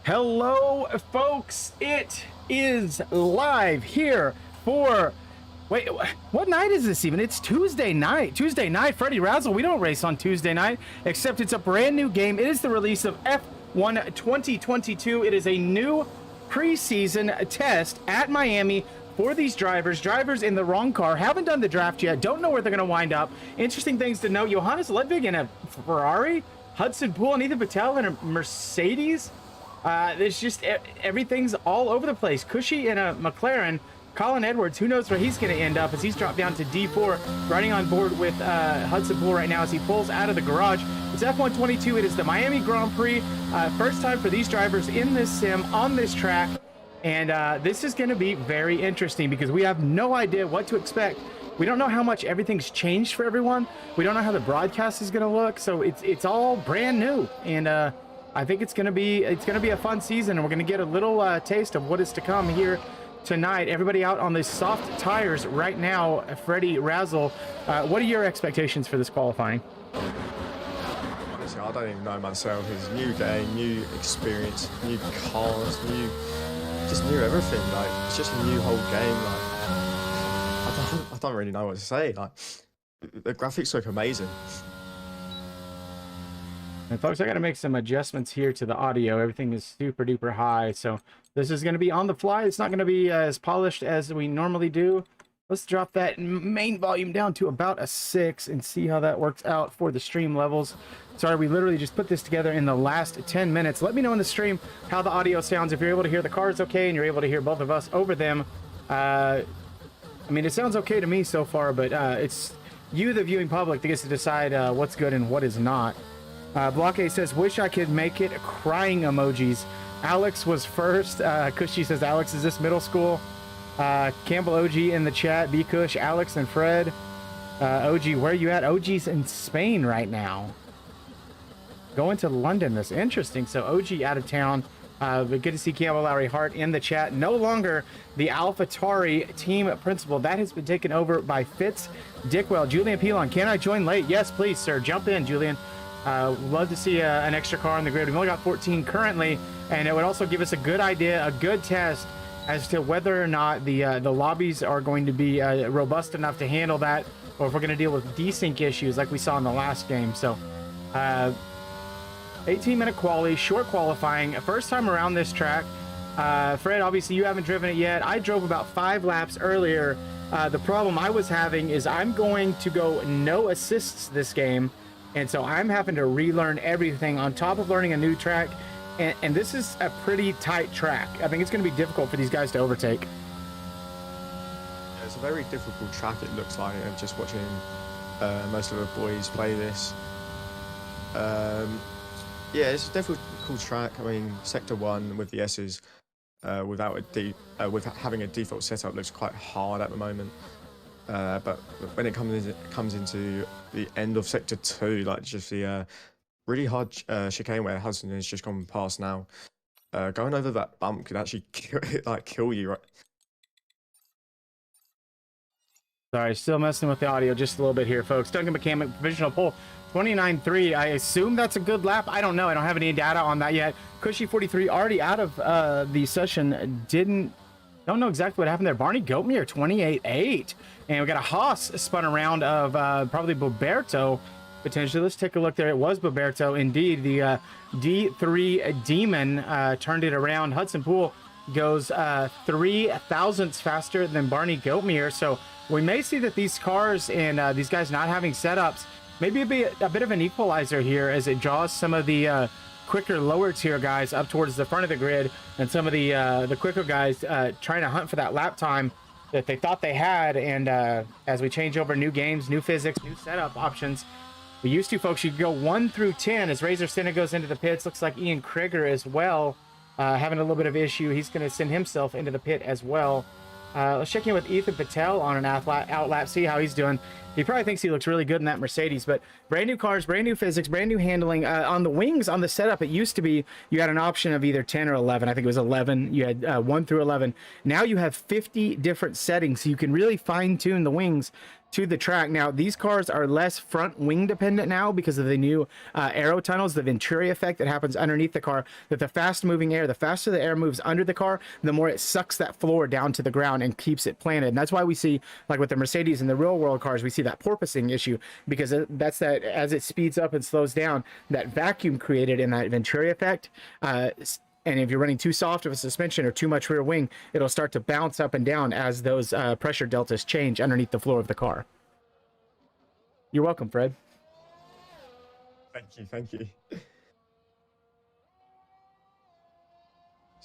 Hello, folks. It is live here for... Wait, what night is this even? It's Tuesday night. Tuesday night, Freddie Razzle. We don't race on Tuesday night, except it's a brand new game. It is the release of F1 2022. It is a new preseason test at Miami for these drivers. Drivers in the wrong car, haven't done the draft yet, don't know where they're going to wind up. Interesting things to note. Johannes Ludwig in a Ferrari, Hudson Poole and Ethan Patel in a Mercedes. There's just everything's all over the place. Cushy in a McLaren. Colin Edwards, who knows where he's going to end up as he's dropped down to D4, riding on board with Hudson Poole right now as he pulls out of the garage. It's F1 22. It is the Miami Grand Prix. First time for these drivers in this sim on this track. And this is going to be very interesting because we have no idea what to expect. We don't know how much everything's changed for everyone. We don't know how the broadcast is going to look. So it's all brand new. And I think it's going to be a fun season. And we're going to get a little taste of what is to come here tonight. Everybody out on the soft tires right now. Freddie Razzle, what are your expectations for this qualifying? Honestly, I don't even know myself. It's a new game, new experience, new cars, just new everything. Like, it's just a new whole game. Like, I don't really know what to say. Like, the graphics look amazing. And folks, I got to make some adjustments here to the audio. Everything is super duper high, so this is going to be on the fly. It's not going to be as polished as we normally do. Let's drop that main volume down to about a 6 and see how that works out for the stream levels. Sorry, we literally just put this together in the last 10 minutes. Let me know in the stream how the audio sounds. If you're able to hear the cars okay and you're able to hear both of us over them. I mean, it sounds okay to me so far, but it's you, the viewing public, that gets to decide what's good and what is not. Block A says, wish I could make it. Crying emojis. Alex was first. Cushy says, Alex, is this middle school? Campbell OG in the chat. B Cush, Alex, and Fred. OG, where are you at? OG's in Spain right now. Going to London. That's interesting. So OG out of town. But good to see Campbell Lowry Hart in the chat. No longer the AlphaTauri team principal. That has been taken over by Fitz Dickwell. Julian Pilon, can I join late? Yes, please, sir. Jump in, Julian. Love to see an extra car on the grid. We've only got 14 currently, and it would also give us a good idea, a good test as to whether or not the lobbies are going to be robust enough to handle that, or if we're going to deal with desync issues like we saw in the last game. So 18-minute quali, short qualifying, first time around this track. Fred, obviously you haven't driven it yet. I drove about 5 laps earlier. The problem I was having is I'm going to go no assists this game. And so I'm having to relearn everything on top of learning a new track. And this is a pretty tight track. I think it's going to be difficult for these guys to overtake. Yeah, it's a very difficult track, it looks like, and just watching most of the boys play this. Yeah, it's a difficult track. I mean, Sector 1 with the S's with having a default setup looks quite hard at the moment. But when it comes into the end of Sector 2, like just the really hard chicane where Hudson has just gone past now, going over that bump could actually kill you, right? Sorry, still messing with the audio just a little bit here, folks. Duncan McCammon, provisional pole, 29.3. I assume that's a good lap. I don't know. I don't have any data on that yet. Cushy 43 already out of the session. Don't know exactly what happened there. Barney Goatmere, 28.8. And we got a Haas spun around of probably Boberto, potentially. Let's take a look there. It was Boberto, indeed. The D3 Demon turned it around. Hudson Poole goes 3 thousandths faster than Barney Goatmere. So we may see that these cars and these guys not having setups, maybe it'd be a bit of an equalizer here as it draws some of the quicker lower tier guys up towards the front of the grid, and some of the quicker guys trying to hunt for that lap time that they thought they had. And as we change over new games, new physics, new setup options, we used to, folks, you could go 1 through 10 as Razor Senna goes into the pits. Looks like Ian Krieger as well having a little bit of issue. He's going to send himself into the pit as well. Let's check in with Ethan Patel on an out lap, see how he's doing. He probably thinks he looks really good in that Mercedes, but brand new cars, brand new physics, brand new handling. On the wings, on the setup, it used to be you had an option of either 10 or 11. I think it was 11. You had 1 through 11. Now you have 50 different settings, so you can really fine tune the wings to the track. Now, these cars are less front wing dependent now because of the new aero tunnels, the Venturi effect that happens underneath the car, that the fast moving air, the faster the air moves under the car, the more it sucks that floor down to the ground and keeps it planted. And that's why we see, like with the Mercedes and the real world cars, we see that porpoising issue, because that's that as it speeds up and slows down, that vacuum created in that Venturi effect. And if you're running too soft of a suspension or too much rear wing, it'll start to bounce up and down as those pressure deltas change underneath the floor of the car. You're welcome, Fred. Thank you.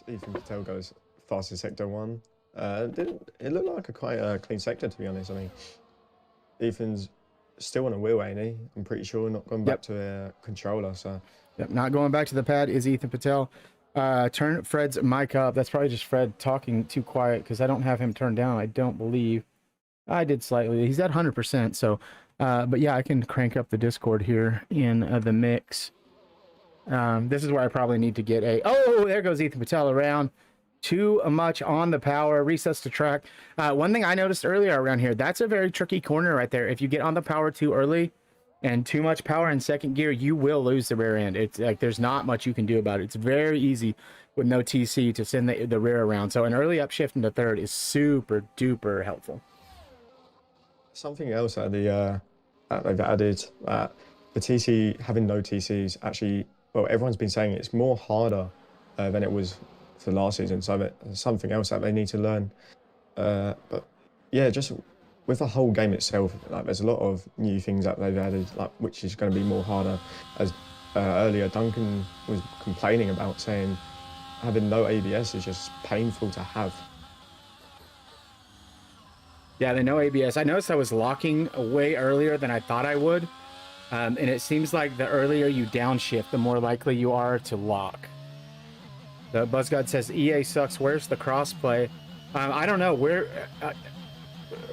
Ethan Patel goes fast in Sector 1. It looked like a quite clean sector, to be honest. I mean, Ethan's still on a wheel, ain't he? I'm pretty sure, not going back to a controller. So, not going back to the pad is Ethan Patel. Turn Fred's mic up. That's probably just Fred talking too quiet because I don't have him turned down. I don't believe I did slightly. He's at 100%. So, but yeah, I can crank up the Discord here in the mix. This is where I probably need to get a. Oh, there goes Ethan Patel around. Too much on the power. Recess to track. One thing I noticed earlier around here, that's a very tricky corner right there. If you get on the power too early and too much power in second gear, you will lose the rear end. It's like there's not much you can do about it. It's very easy with no TC to send the rear around. So an early upshift into third is super duper helpful. Something else that they've added, the TC, having no TCs, actually, well, everyone's been saying it's more harder than it was for last season. So that's something else that they need to learn. But yeah, just with the whole game itself, like there's a lot of new things that they've added, like which is going to be more harder. As earlier Duncan was complaining about, saying having no ABS is just painful to have. Yeah, the no ABS. I noticed I was locking way earlier than I thought I would. And it seems like the earlier you downshift, the more likely you are to lock. The BuzzGod says, EA sucks. Where's the crossplay? I don't know.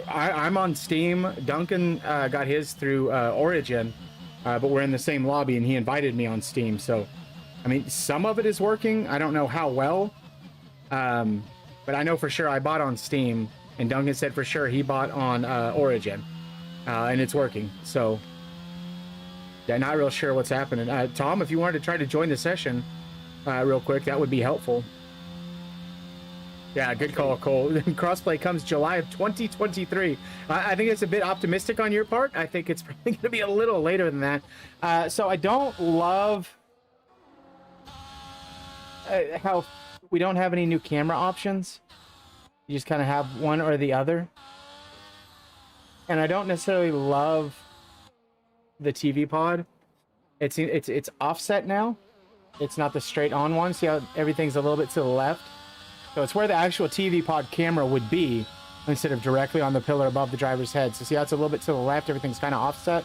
I'm on Steam. Duncan got his through Origin, but we're in the same lobby, and he invited me on Steam. So, I mean, some of it is working. I don't know how well, but I know for sure I bought on Steam, and Duncan said for sure he bought on Origin, and it's working. So, yeah, not real sure what's happening. Tom, if you wanted to try to join the session real quick, that would be helpful. Yeah, good call, Cole. Crossplay comes July of 2023. I think it's a bit optimistic on your part. I think it's probably going to be a little later than that. So I don't love how we don't have any new camera options. You just kind of have one or the other. And I don't necessarily love the TV pod. It's offset now. It's not the straight on one. See how everything's a little bit to the left? So it's where the actual TV pod camera would be instead of directly on the pillar above the driver's head. So see how it's a little bit to the left? Everything's kind of offset.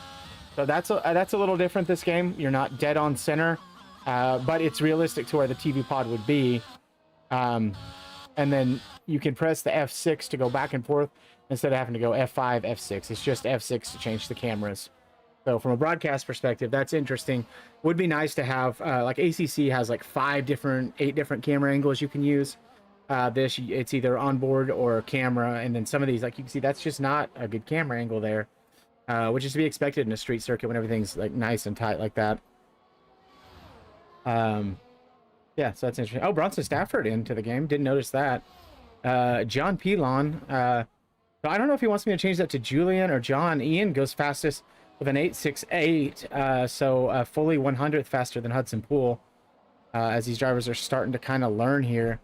So that's a little different this game. You're not dead on center, but it's realistic to where the TV pod would be. And then you can press the F6 to go back and forth instead of having to go F5, F6. It's just F6 to change the cameras. So from a broadcast perspective, that's interesting. Would be nice to have, like ACC has like 8 different camera angles you can use. It's either onboard or camera, and then some of these, like you can see, that's just not a good camera angle there, which is to be expected in a street circuit when everything's like nice and tight like that. Yeah, so that's interesting. Oh, Bronson Stafford into the game. Didn't notice that. John Pilon. So I don't know if he wants me to change that to Julian or John. Ian goes fastest with an 8.68, so fully 100th faster than Hudson Poole, as these drivers are starting to kind of learn here.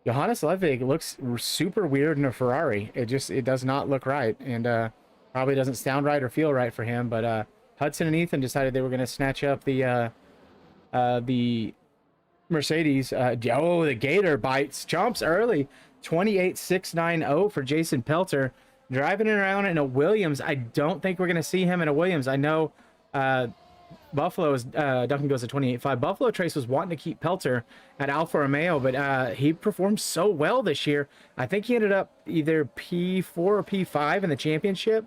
Johannes Levig looks super weird in a Ferrari. It does not look right, and probably doesn't sound right or feel right for him. But Hudson and Ethan decided they were going to snatch up the Mercedes. Oh, the Gator bites, chomps early. 28.690 for Jason Pelter, driving it around in a Williams. I don't think we're going to see him in a Williams. I know Buffalo is Duncan goes to 28.5. Buffalo Trace was wanting to keep Pelter at Alfa Romeo, but he performed so well this year. I think he ended up either P4 or P5 in the championship.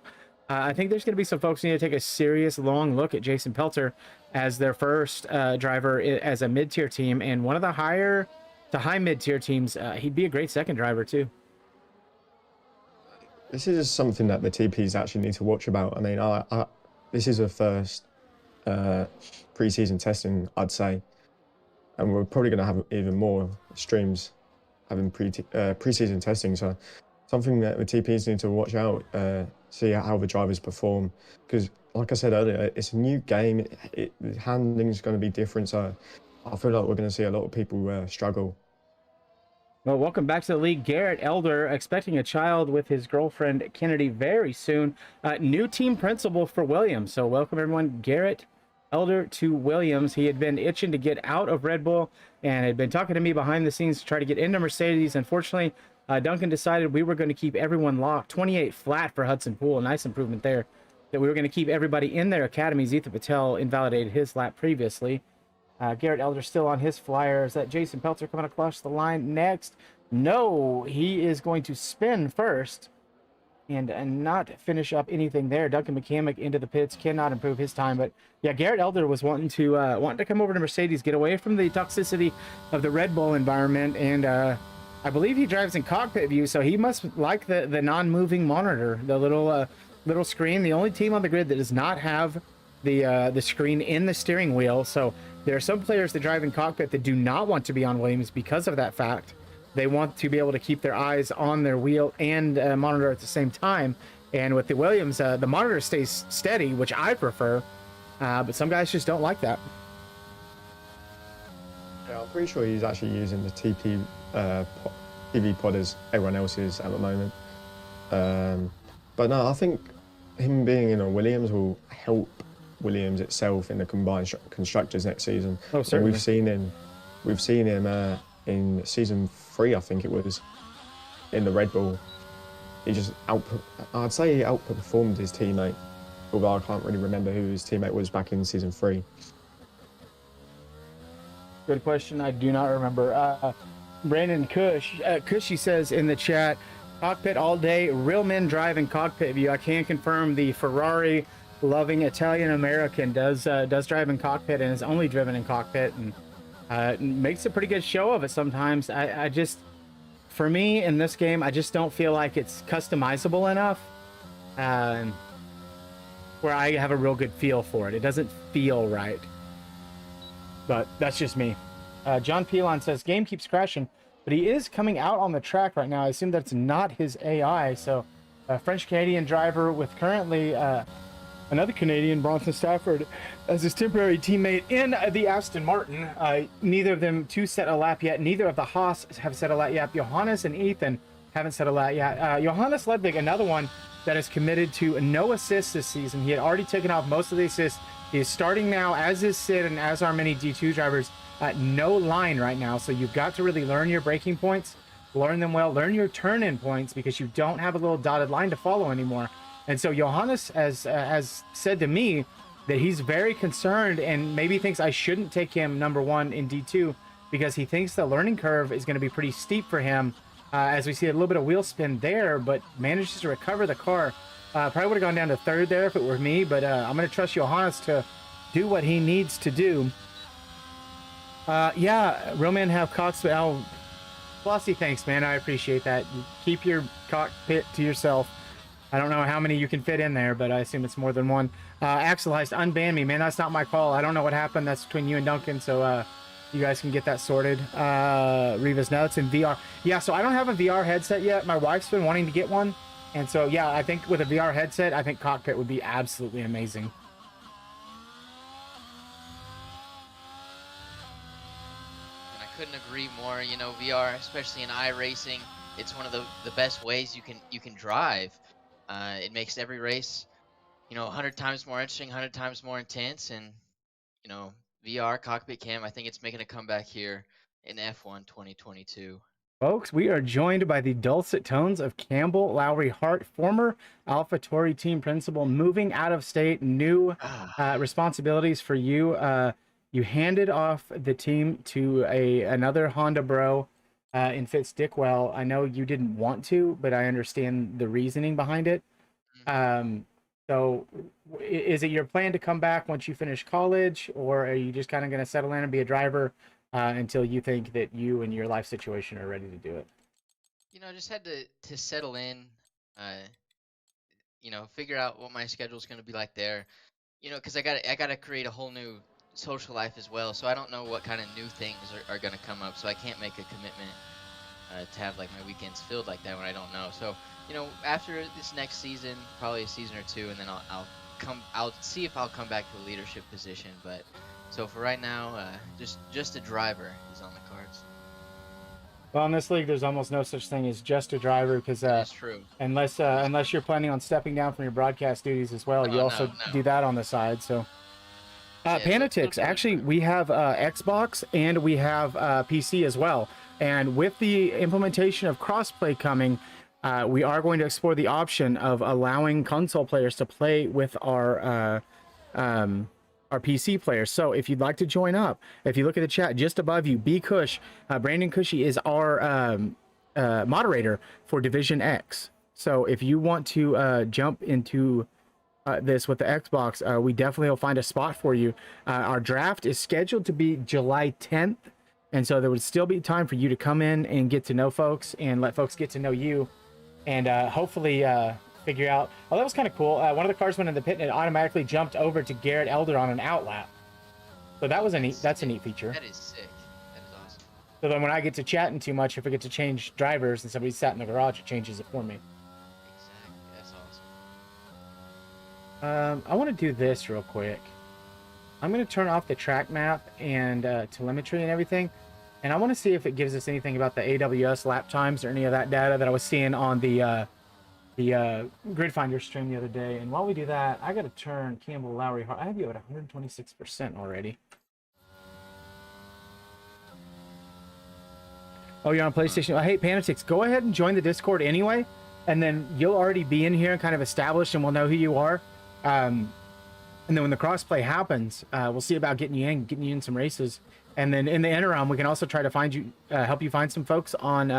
I think there's going to be some folks who need to take a serious long look at Jason Pelter as their first driver as a mid-tier team, and one of the higher to high mid-tier teams. He'd be a great second driver too. This is something that the TPs actually need to watch about. I mean, this is a first pre-season testing, I'd say, and we're probably going to have even more streams having pre-season testing. So something that the TPs need to watch out, see how the drivers perform, because like I said earlier, it's a new game. The handling is going to be different. So I feel like we're going to see a lot of people struggle. Well, welcome back to the league. Garrett Elder expecting a child with his girlfriend Kennedy very soon. New team principal for Williams. So welcome everyone, Garrett Elder to Williams. He had been itching to get out of Red Bull and had been talking to me behind the scenes to try to get into Mercedes. Unfortunately, Duncan decided we were going to keep everyone locked. 28 flat for Hudson Poole. Nice improvement there. That we were going to keep everybody in their academies. Ethan Patel invalidated his lap previously. Garrett Elder still on his flyer. Is that Jason Pelter coming across the line next? No, he is going to spin first and not finish up anything there. Duncan McCamick into the pits, cannot improve his time. But yeah, Garrett Elder was wanting to come over to Mercedes, get away from the toxicity of the Red Bull environment, and I believe he drives in cockpit view, so he must like the non-moving monitor, the little screen. The only team on the grid that does not have the screen in the steering wheel. So there are some players that drive in cockpit that do not want to be on Williams because of that fact. They want to be able to keep their eyes on their wheel and monitor at the same time. And with the Williams, the monitor stays steady, which I prefer, but some guys just don't like that. Yeah, I'm pretty sure he's actually using the TV pod as everyone else is at the moment. But no, I think him being in a Williams will help Williams itself in the combined constructors next season. Oh, certainly. And we've seen him in season 3, I think it was, in the Red Bull. He just I'd say he outperformed his teammate, although I can't really remember who his teammate was back in season 3. Good question. I do not remember. Brandon Cushy says in the chat, cockpit all day, real men drive in cockpit view. I can confirm the Ferrari loving Italian American does drive in cockpit and is only driven in cockpit, and makes a pretty good show of it sometimes. I just, for me in this game, I just don't feel like it's customizable enough where I have a real good feel for it. It doesn't feel right, but that's just me. John Pilon says game keeps crashing, but he is coming out on the track right now. I assume that's not his AI. So a French Canadian driver with currently another Canadian, Bronson Stafford, as his temporary teammate in the Aston Martin. Neither of them two set a lap yet. Neither of the Haas have set a lap yet. Johannes and Ethan haven't set a lap yet. Johannes Ledvig, another one that is committed to no assists this season. He had already taken off most of the assists. He is starting now, as is Sid and as are many D2 drivers, at no line right now. So you've got to really learn your braking points, learn them well, learn your turn-in points, because you don't have a little dotted line to follow anymore. And so Johannes has said to me that he's very concerned and maybe thinks I shouldn't take him number 1 in D2 because he thinks the learning curve is going to be pretty steep for him, as we see a little bit of wheel spin there, but manages to recover the car. Probably would have gone down to 3rd there if it were me, but I'm going to trust Johannes to do what he needs to do. Yeah, real men have cockpit. Oh, Flossy, thanks, man. I appreciate that. You keep your cockpit to yourself. I don't know how many you can fit in there, but I assume it's more than one. Axel Heist, unban me, man. That's not my call. I don't know what happened. That's between you and Duncan, so you guys can get that sorted. Rivas, now it's in VR. Yeah, so I don't have a VR headset yet. My wife's been wanting to get one. And so, yeah, I think with a VR headset, I think cockpit would be absolutely amazing. And I couldn't agree more. You know, VR, especially in iRacing, it's one of the best ways you can drive. It makes every race, 100 times more interesting, 100 times more intense, and VR cockpit cam, I think it's making a comeback here in F1 2022. Folks, we are joined by the dulcet tones of Campbell Lowry Hart, former AlphaTauri team principal, moving out of state, new responsibilities for you. You handed off the team to another Honda bro in Fitz Dickwell. I know you didn't want to, but I understand the reasoning behind it. So So is it your plan to come back once you finish college, or are you just kind of going to settle in and be a driver until you think that you and your life situation are ready to do it? You know, I just had to settle in, uh, you know, figure out what my schedule's going to be like there. You know, because I got to create a whole new social life as well. So I don't know what kind of new things are going to come up. So I can't make a commitment to have like my weekends filled like that when I don't know. So you know, after this next season, probably a season or two, and then I'll see if I'll come back to a leadership position. But so for right now, just a driver is on the cards. Well, in this league, there's almost no such thing as just a driver because That is true. unless you're planning on stepping down from your broadcast duties as well, Oh, you also no, no. do that on the side. So, Yeah, Panatix, actually, we have Xbox and we have PC as well. And with the implementation of crossplay coming, we are going to explore the option of allowing console players to play with our PC players. So if you'd like to join up, if you look at the chat just above you, B Cush, Brandon Cushy is our moderator for Division X. So if you want to jump into this with the Xbox, we definitely will find a spot for you. Our draft is scheduled to be July 10th. And so there would still be time for you to come in and get to know folks and let folks get to know you. And hopefully figure out. Oh, that was kind of cool. One of the cars went in the pit and it automatically jumped over to Garrett Elder on an outlap. So that was that's a neat feature. That is sick. That is awesome. So then when I get to chatting too much, if I get to change drivers and somebody sat in the garage, it changes it for me. Exactly. That's awesome. I want to do this real quick. I'm going to turn off the track map and telemetry and everything. And I want to see if it gives us anything about the AWS lap times or any of that data that I was seeing on the Grid Finder stream the other day. And while we do that, I got to turn Campbell Lowry. I have you at 126% already. Oh, you're on PlayStation. Oh, hey, Panatix, go ahead and join the Discord anyway. And then you'll already be in here and kind of established and we'll know who you are. And then when the crossplay happens, we'll see about getting you in some races. And then in the interim, we can also try to find you, help you find some folks on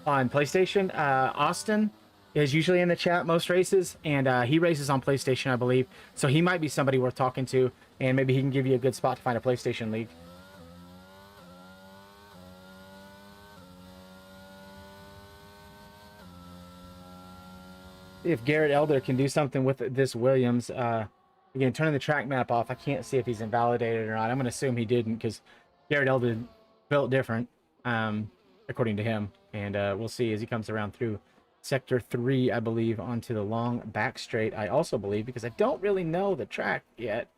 PlayStation. Austin is usually in the chat most races, and he races on PlayStation, I believe. So he might be somebody worth talking to, and maybe he can give you a good spot to find a PlayStation league. If Garrett Elder can do something with this Williams, again, turning the track map off, I can't see if he's invalidated or not. I'm going to assume he didn't because Garrett Elder built different, according to him. And we'll see as he comes around through Sector 3, I believe, onto the long back straight. I also believe, because I don't really know the track yet.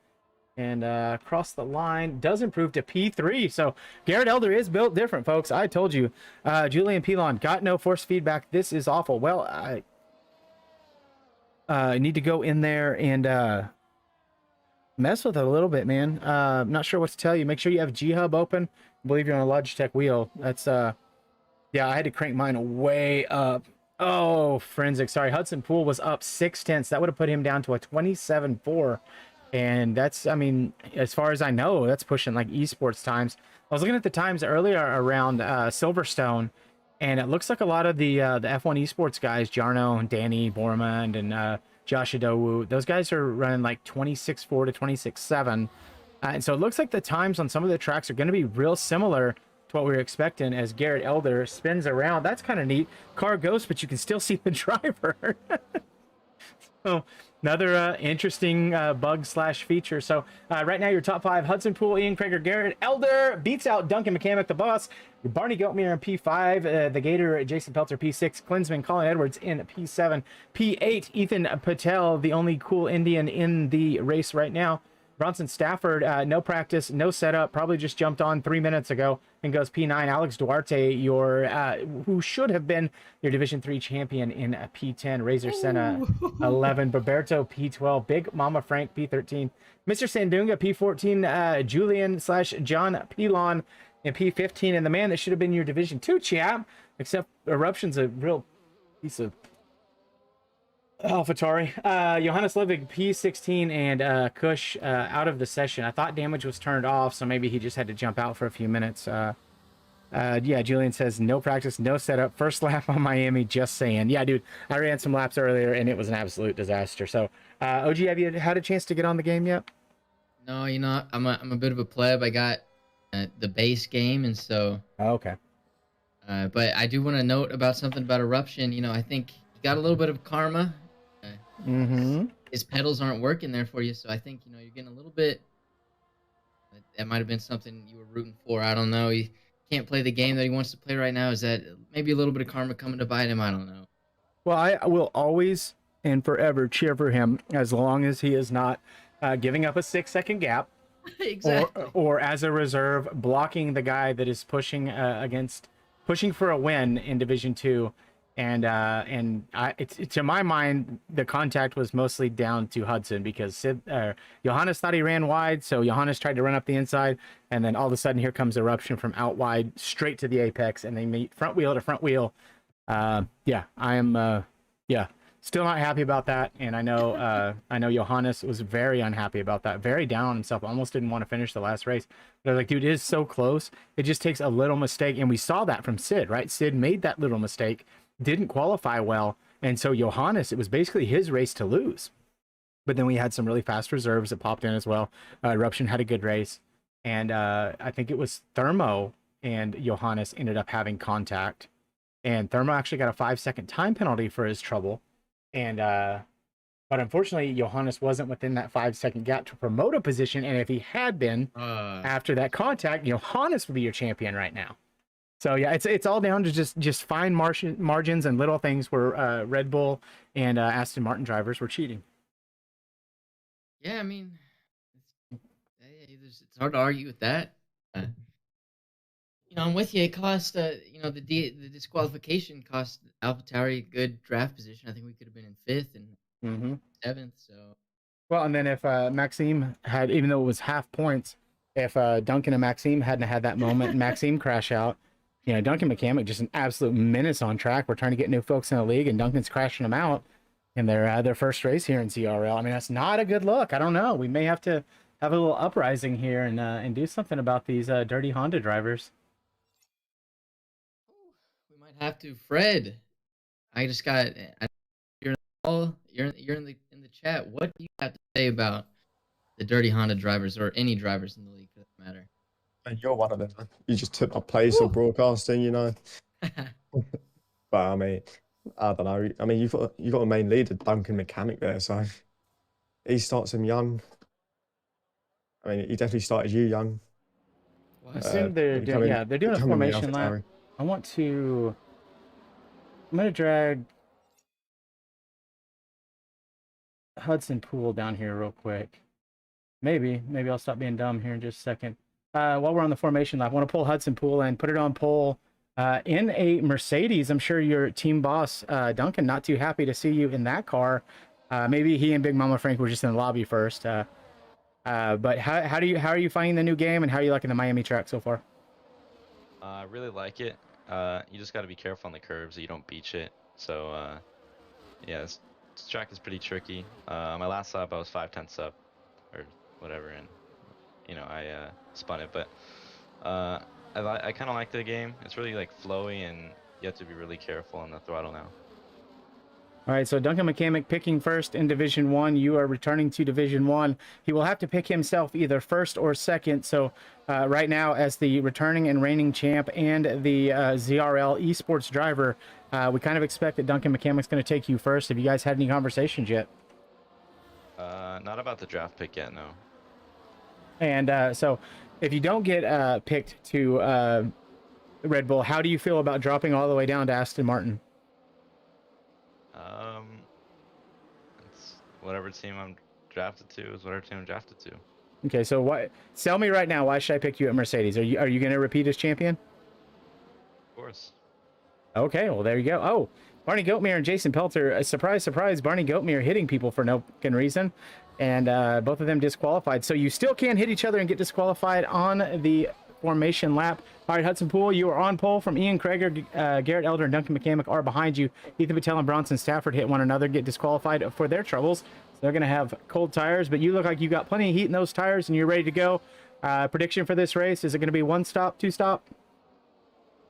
And across the line does improve to P3. So Garrett Elder is built different, folks. I told you. Julian Pilon, got no force feedback. This is awful. Well, I need to go in there and mess with it a little bit, man. I'm not sure what to tell you. Make sure you have G-Hub open. I believe you're on a Logitech wheel. That's yeah, I had to crank mine way up. Oh, Forensic, sorry. Hudson Poole was up 0.6. That would have put him down to a 27.4. And that's, I mean, as far as I know, that's pushing like esports times. I was looking at the times earlier around Silverstone, and it looks like a lot of the F1 esports guys, Jarno and Danny Bormand and Josh Adowu, those guys are running like 26.4 to 26.7. And so it looks like the times on some of the tracks are going to be real similar to what we were expecting as Garrett Elder spins around. That's kind of neat. Car goes, but you can still see the driver. So another interesting bug slash feature. So right now your top 5: Hudson Poole, Ian Krager, Garrett Elder beats out Duncan McCamick, the boss. Barney Goatmere in P5, the Gator Jason Pelter P6, Klinsman Colin Edwards in P7, P8 Ethan Patel, the only cool Indian in the race right now. Bronson Stafford, no practice, no setup, probably just jumped on 3 minutes ago and goes P9. Alex Duarte, your who should have been your Division 3 champion in P10. Razor Senna, 11. Roberto, P12. Big Mama Frank, P13. Mr. Sandunga, P14. Julian/John Pilon in P15. And the man that should have been your Division 2 champ, except Eruption's a real piece of AlphaTauri. Johannes Ludwig, P16, and Kush out of the session. I thought damage was turned off, so maybe he just had to jump out for a few minutes. Yeah, Julian says no practice, no setup. First lap on Miami, just saying. Yeah, dude, I ran some laps earlier and it was an absolute disaster. So, OG, have you had a chance to get on the game yet? No, I'm a bit of a pleb. I got the base game, and so. Oh, okay. But I do want to note about something about Eruption. I think he got a little bit of karma. His pedals aren't working there for you, so I think you're getting a little bit. That might have been something you were rooting for. I don't know. He can't play the game that he wants to play right now. Is that maybe a little bit of karma coming to bite him? I don't know. Well, I will always and forever cheer for him as long as he is not giving up a 6-second gap. Exactly. Or as a reserve, blocking the guy that is pushing for a win in Division 2. And to my mind, the contact was mostly down to Hudson because Johannes thought he ran wide, so Johannes tried to run up the inside, and then all of a sudden here comes Eruption from out wide straight to the apex, and they meet front wheel to front wheel. Yeah, I am still not happy about that, and I know Johannes was very unhappy about that, very down on himself, almost didn't want to finish the last race. But I was like, dude, it is so close. It just takes a little mistake, and we saw that from Sid, right? Sid made that little mistake, didn't qualify well, and so Johannes, it was basically his race to lose. But then we had some really fast reserves that popped in as well. Eruption had a good race, and I think it was Thermo and Johannes ended up having contact, and Thermo actually got a 5-second time penalty for his trouble. And but unfortunately Johannes wasn't within that 5-second gap to promote a position, and if he had been after that contact, Johannes would be your champion right now. So yeah, it's all down to just fine margins and little things where Red Bull and Aston Martin drivers were cheating. Yeah, I mean, it's hard to argue with that. I'm with you. It cost, the disqualification cost AlphaTauri a good draft position. I think we could have been in 5th and 7th. So. Well, and then if Maxime had, even though it was half points, if Duncan and Maxime hadn't had that moment and Maxime crash out, Duncan McCamick just an absolute menace on track. We're trying to get new folks in the league, and Duncan's crashing them out in their first race here in ZRL. I mean, that's not a good look. I don't know. We may have to have a little uprising here and do something about these dirty Honda drivers. Have to, Fred. I just got. You're in the chat. What do you have to say about the dirty Honda drivers, or any drivers in the league for that matter? And you're one of them. You just took my place of broadcasting, But I mean, I don't know. I mean, you've got a main leader, Duncan McCamick, there, so he starts him young. I mean, he definitely started you young. I assume they're doing a formation lap. I'm going to drag Hudson Pool down here real quick. Maybe I'll stop being dumb here in just a second. While we're on the formation lap, I want to pull Hudson Pool and put it on pole in a Mercedes. I'm sure your team boss, Duncan, not too happy to see you in that car. Maybe he and Big Mama Frank were just in the lobby first. But how are you finding the new game, and how are you liking the Miami track so far? I really like it. You just got to be careful on the curves so you don't beach it. So, yeah, this track is pretty tricky. My last lap, I was 5/10 up, or whatever, and I spun it. But I kind of like the game. It's really flowy, and you have to be really careful on the throttle now. All right, so Duncan McCamick picking first in Division 1. You are returning to Division 1. He will have to pick himself either first or second. So right now, as the returning and reigning champ and the ZRL esports driver, we kind of expect that Duncan McCamick's going to take you first. Have you guys had any conversations yet? Not about the draft pick yet, no. And so if you don't get picked to Red Bull, how do you feel about dropping all the way down to Aston Martin? It's whatever team I'm drafted to is whatever team I'm drafted to. Okay, so tell me right now, why should I pick you at Mercedes? Are you going to repeat as champion? Of course. Okay, well, there you go. Oh, Barney Goatmere and Jason Pelter. Surprise, surprise, Barney Goatmere hitting people for no fucking reason. And both of them disqualified. So you still can hit each other and get disqualified on the formation lap. All right, Hudson Pool, you are on pole from Ian Krager, Garrett Elder, and Duncan McCamick are behind you. Ethan Patel and Bronson Stafford hit one another, get disqualified for their troubles. So they're going to have cold tires, but you look like you got plenty of heat in those tires and you're ready to go. Prediction for this race, is it going to be 1 stop, 2 stop?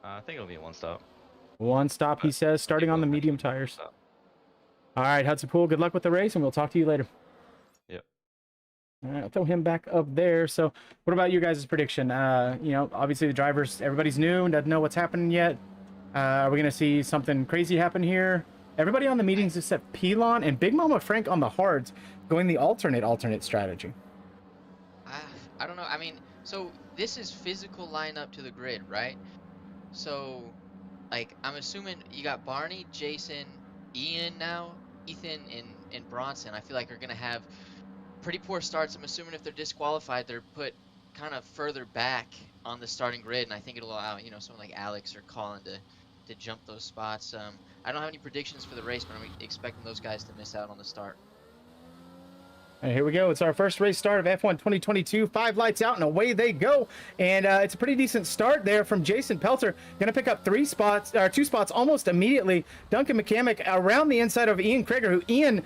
I think it'll be one stop. One stop, he But says, I starting think on the we'll medium eventually tires. stop. All right, Hudson Pool, good luck with the race, and we'll talk to you later. Yep. All right, I'll throw him back up there. So what about you guys' prediction? You know, obviously the drivers, everybody's new and doesn't know what's happening yet. Are we going to see something crazy happen here? Everybody on the meetings except Pelon and Big Mama Frank on the hards going the alternate strategy. I don't know. I mean, so this is physical lineup to the grid, right? So, like, I'm assuming you got Barney, Jason, Ian now, Ethan, and Bronson. I feel like are gonna have pretty poor starts. I'm assuming if they're disqualified, they're put kind of further back on the starting grid, and I think it'll allow, you know, someone like Alex or Colin to jump those spots. I don't have any predictions for the race, but I'm expecting those guys to miss out on the start. And here we go. It's our first race start of F1 2022. 5 lights out and away they go. And it's a pretty decent start there from Jason Pelter. Going to pick up 2 spots almost immediately. Duncan McCamick around the inside of Ian Krieger, who Ian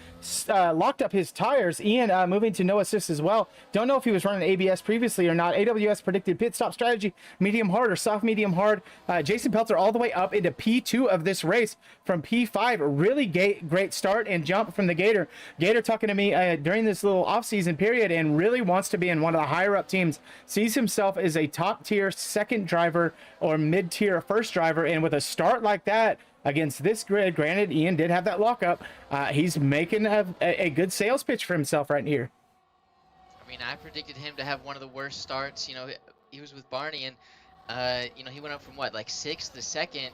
locked up his tires. Ian moving to no assist as well. Don't know if he was running ABS previously or not. AWS predicted pit stop strategy, medium hard or soft medium hard. Jason Pelter all the way up into P2 of this race from P5. Really great start and jump from the Gator. Gator talking to me during this little off-season period and really wants to be in one of the higher up teams, sees himself as a top tier second driver or mid-tier first driver, and with a start like that against this grid, granted Ian did have that lockup, he's making a good sales pitch for himself right here. I mean, I predicted him to have one of the worst starts. You know, he was with Barney, and you know, he went up from what, like 6th to 2nd,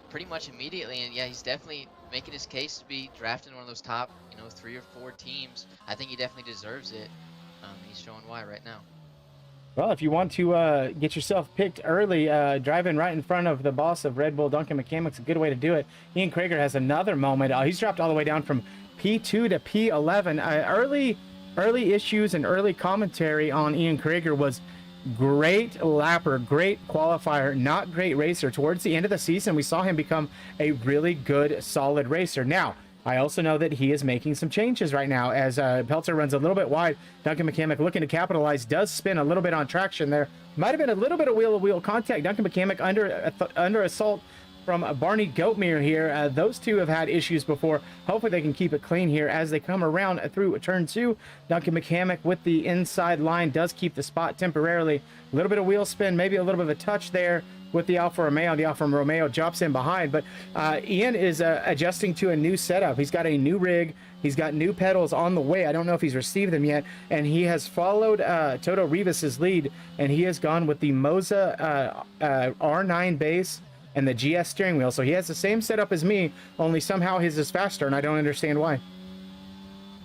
pretty much immediately. And yeah, he's definitely making his case to be drafted in one of those top, you know, 3 or 4 teams. I think he definitely deserves it. He's showing why right now. Well, if you want to get yourself picked early, driving right in front of the boss of Red Bull, Duncan McCamick's a good way to do it. Ian Krieger has another moment. He's dropped all the way down from P2 to P11. Early issues and early commentary on Ian Krieger was great lapper, great qualifier, not great racer. Towards the end of the season, we saw him become a really good, solid racer. Now, I also know that he is making some changes right now as Pelter runs a little bit wide. Duncan McCamick looking to capitalize, does spin a little bit on traction there. Might have been a little bit of wheel-to-wheel contact. Duncan McCamick under assault from Barney Goatmere here. Those two have had issues before. Hopefully they can keep it clean here as they come around through turn 2. Duncan McCamick with the inside line does keep the spot temporarily. A little bit of wheel spin, maybe a little bit of a touch there with the Alfa Romeo. The Alfa Romeo drops in behind, but Ian is adjusting to a new setup. He's got a new rig. He's got new pedals on the way. I don't know if he's received them yet, and he has followed Toto Rivas's lead, and he has gone with the Moza R9 base and the GS steering wheel. So he has the same setup as me, only somehow his is faster, and I don't understand why.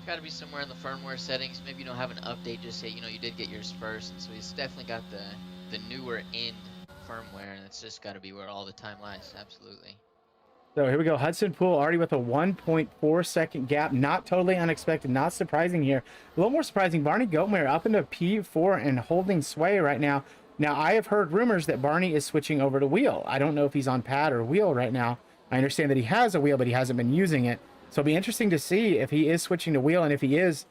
Got to be somewhere in the firmware settings. Maybe you don't have an update just yet. You know, you did get yours first, and so he's definitely got the newer end firmware, and it's just got to be where all the time lies. Absolutely. So here we go. Hudson Pool already with a 1.4 second gap. Not totally unexpected, not surprising here. A little more surprising, Barney Goatmere up into P4 and holding sway right now. Now, I have heard rumors that Barney is switching over to wheel. I don't know if he's on pad or wheel right now. I understand that he has a wheel, but he hasn't been using it. So it'll be interesting to see if he is switching to wheel, and if he is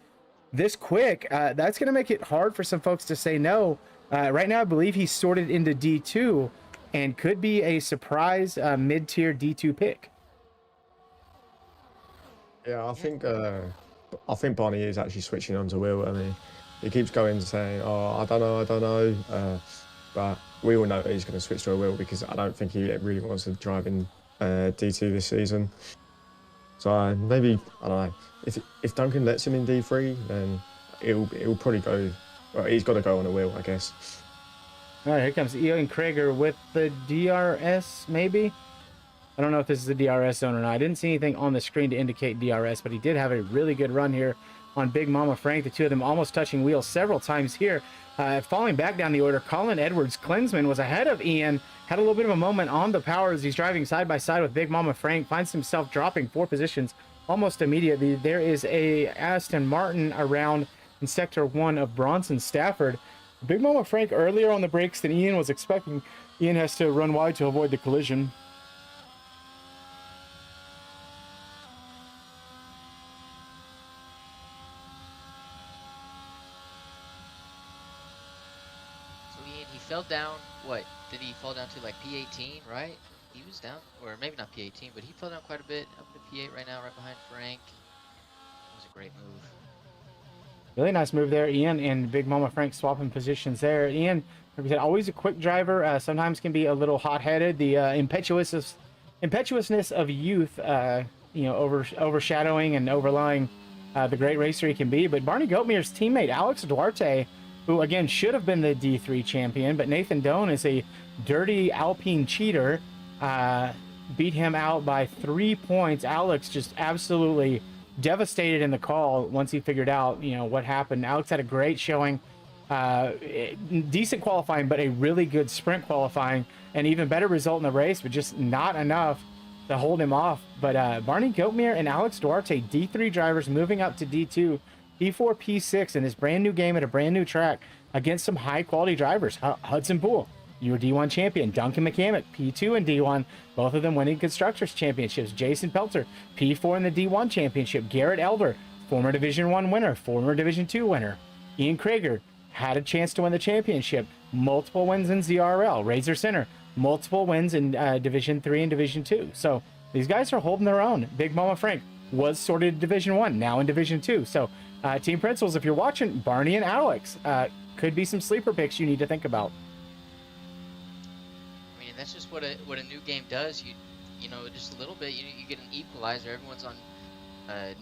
this quick, that's going to make it hard for some folks to say no. Right now, I believe he's sorted into D2 and could be a surprise mid-tier D2 pick. Yeah, I think Barney is actually switching onto wheel. I mean, he keeps going saying, "Oh, I don't know," but we all know that he's going to switch to a wheel because I don't think he really wants to drive in D2 this season. So maybe, I don't know, if Duncan lets him in D3, then it'll probably go. Well, he's got to go on a wheel, I guess. All right, here comes Ian Krieger with the DRS, maybe. I don't know if this is the DRS zone or not. I didn't see anything on the screen to indicate DRS, but he did have a really good run here on Big Mama Frank. The two of them almost touching wheels several times here. Falling back down the order, Colin Edwards Klinsman was ahead of Ian, had a little bit of a moment on the power as he's driving side by side with Big Mama Frank, finds himself dropping 4 positions almost immediately. There is a Aston Martin around in Sector 1 of Bronson Stafford. Big Mama Frank earlier on the brakes than Ian was expecting. Ian has to run wide to avoid the collision. So he fell down, what, did he fall down to like P18, right? He was down, or maybe not P18, but he fell down quite a bit, up to P8 right now, right behind Frank. It was a great move. Really nice move there. Ian and Big Mama Frank swapping positions there. Ian, like we said, always a quick driver. Sometimes can be a little hot-headed. The impetuousness of youth, overshadowing and overlying the great racer he can be. But Barney Goatmere's teammate, Alex Duarte, who, again, should have been the D3 champion, but Nathan Doan is a dirty Alpine cheater, beat him out by 3 points. Alex just absolutely devastated in the call once he figured out, what happened. Alex had a great showing, decent qualifying, but a really good sprint qualifying, and even better result in the race, but just not enough to hold him off. But Barney Goatmere and Alex Duarte, D3 drivers, moving up to D2, P4, P6 in this brand new game at a brand new track against some high quality drivers. Hudson Poole, your D1 champion. Duncan McCamick, P2 in D1, both of them winning Constructors Championships. Jason Pelter, P4 in the D1 Championship. Garrett Elver, former Division 1 winner, former Division 2 winner. Ian Krager had a chance to win the championship. Multiple wins in ZRL. Razor Center, multiple wins in Division 3 and Division 2. So these guys are holding their own. Big Mama Frank was sorted in Division 1, now in Division 2. So Team Principals, if you're watching, Barney and Alex could be some sleeper picks you need to think about. That's just what a new game does. You know, just a little bit. You get an equalizer. Everyone's on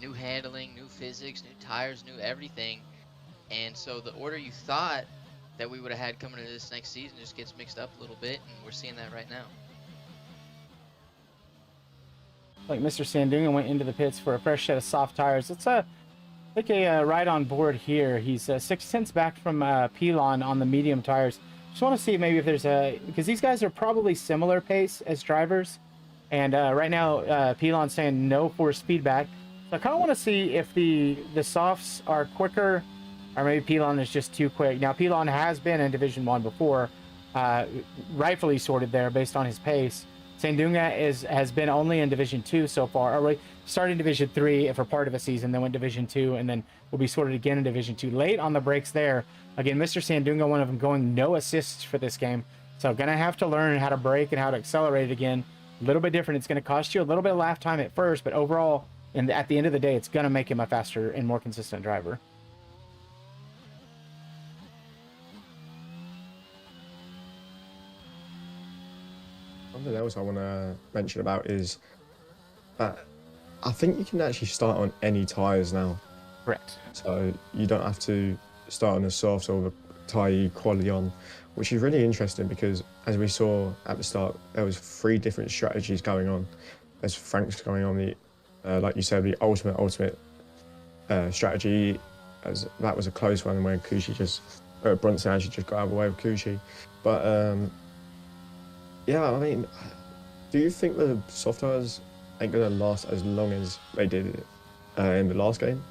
new handling, new physics, new tires, new everything, and so the order you thought that we would have had coming into this next season just gets mixed up a little bit, and we're seeing that right now. Like Mr. Sandunga went into the pits for a fresh set of soft tires. Let's take a ride on board here. He's 6/10 back from Pelon on the medium tires. Just want to see maybe if there's because these guys are probably similar pace as drivers, and right now Pelon's saying no forced feedback. So I kind of want to see if the softs are quicker, or maybe Pelon is just too quick. Now Pelon has been in Division 1 before, rightfully sorted there based on his pace. Sandunga has been only in Division 2 so far. Or started Division 3 for part of a season, then went Division 2, and then will be sorted again in Division 2. Late on the brakes there. Again, Mr. Sandunga, one of them, going no assists for this game. So gonna have to learn how to brake and how to accelerate again. A little bit different. It's gonna cost you a little bit of lap time at first, but overall, and at the end of the day, it's gonna make him a faster and more consistent driver. Something else I want to mention about is that I think you can actually start on any tyres now. Correct. So you don't have to start on the soft or the tyre quality on, which is really interesting because as we saw at the start, there was 3 different strategies going on. There's Frank's going on the, like you said, the ultimate strategy, as that was a close one where Brunson actually just got out of the way of Kushi. But yeah, I mean, do you think the soft tyres ain't going to last as long as they did in the last game?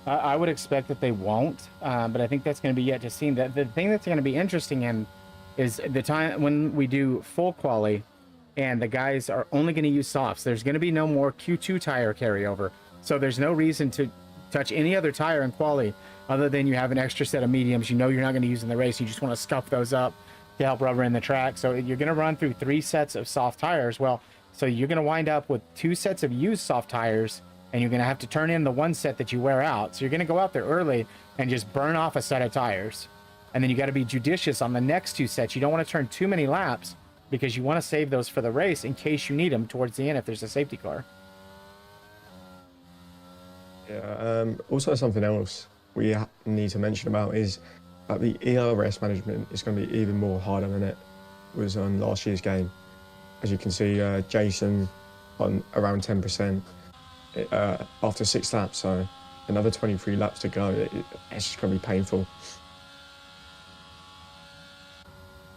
I would expect that they won't, but I think that's going to be yet to see. The thing that's going to be interesting is the time when we do full quali and the guys are only going to use softs. There's going to be no more Q2 tire carryover. So there's no reason to touch any other tire in quali other than you have an extra set of mediums. You know you're not going to use in the race. You just want to scuff those up to help rubber in the track. So you're going to run through 3 sets of soft tires. Well, so you're going to wind up with 2 sets of used soft tires, and you're going to have to turn in the 1 set that you wear out. So you're going to go out there early and just burn off a set of tires. And then you got to be judicious on the next 2 sets. You don't want to turn too many laps because you want to save those for the race in case you need them towards the end if there's a safety car. Yeah, also something else we need to mention about is that the ERS management is going to be even more harder than it was on last year's game. As you can see, Jason on around 10% after 6 laps, so another 23 laps to go. It's just going to be painful.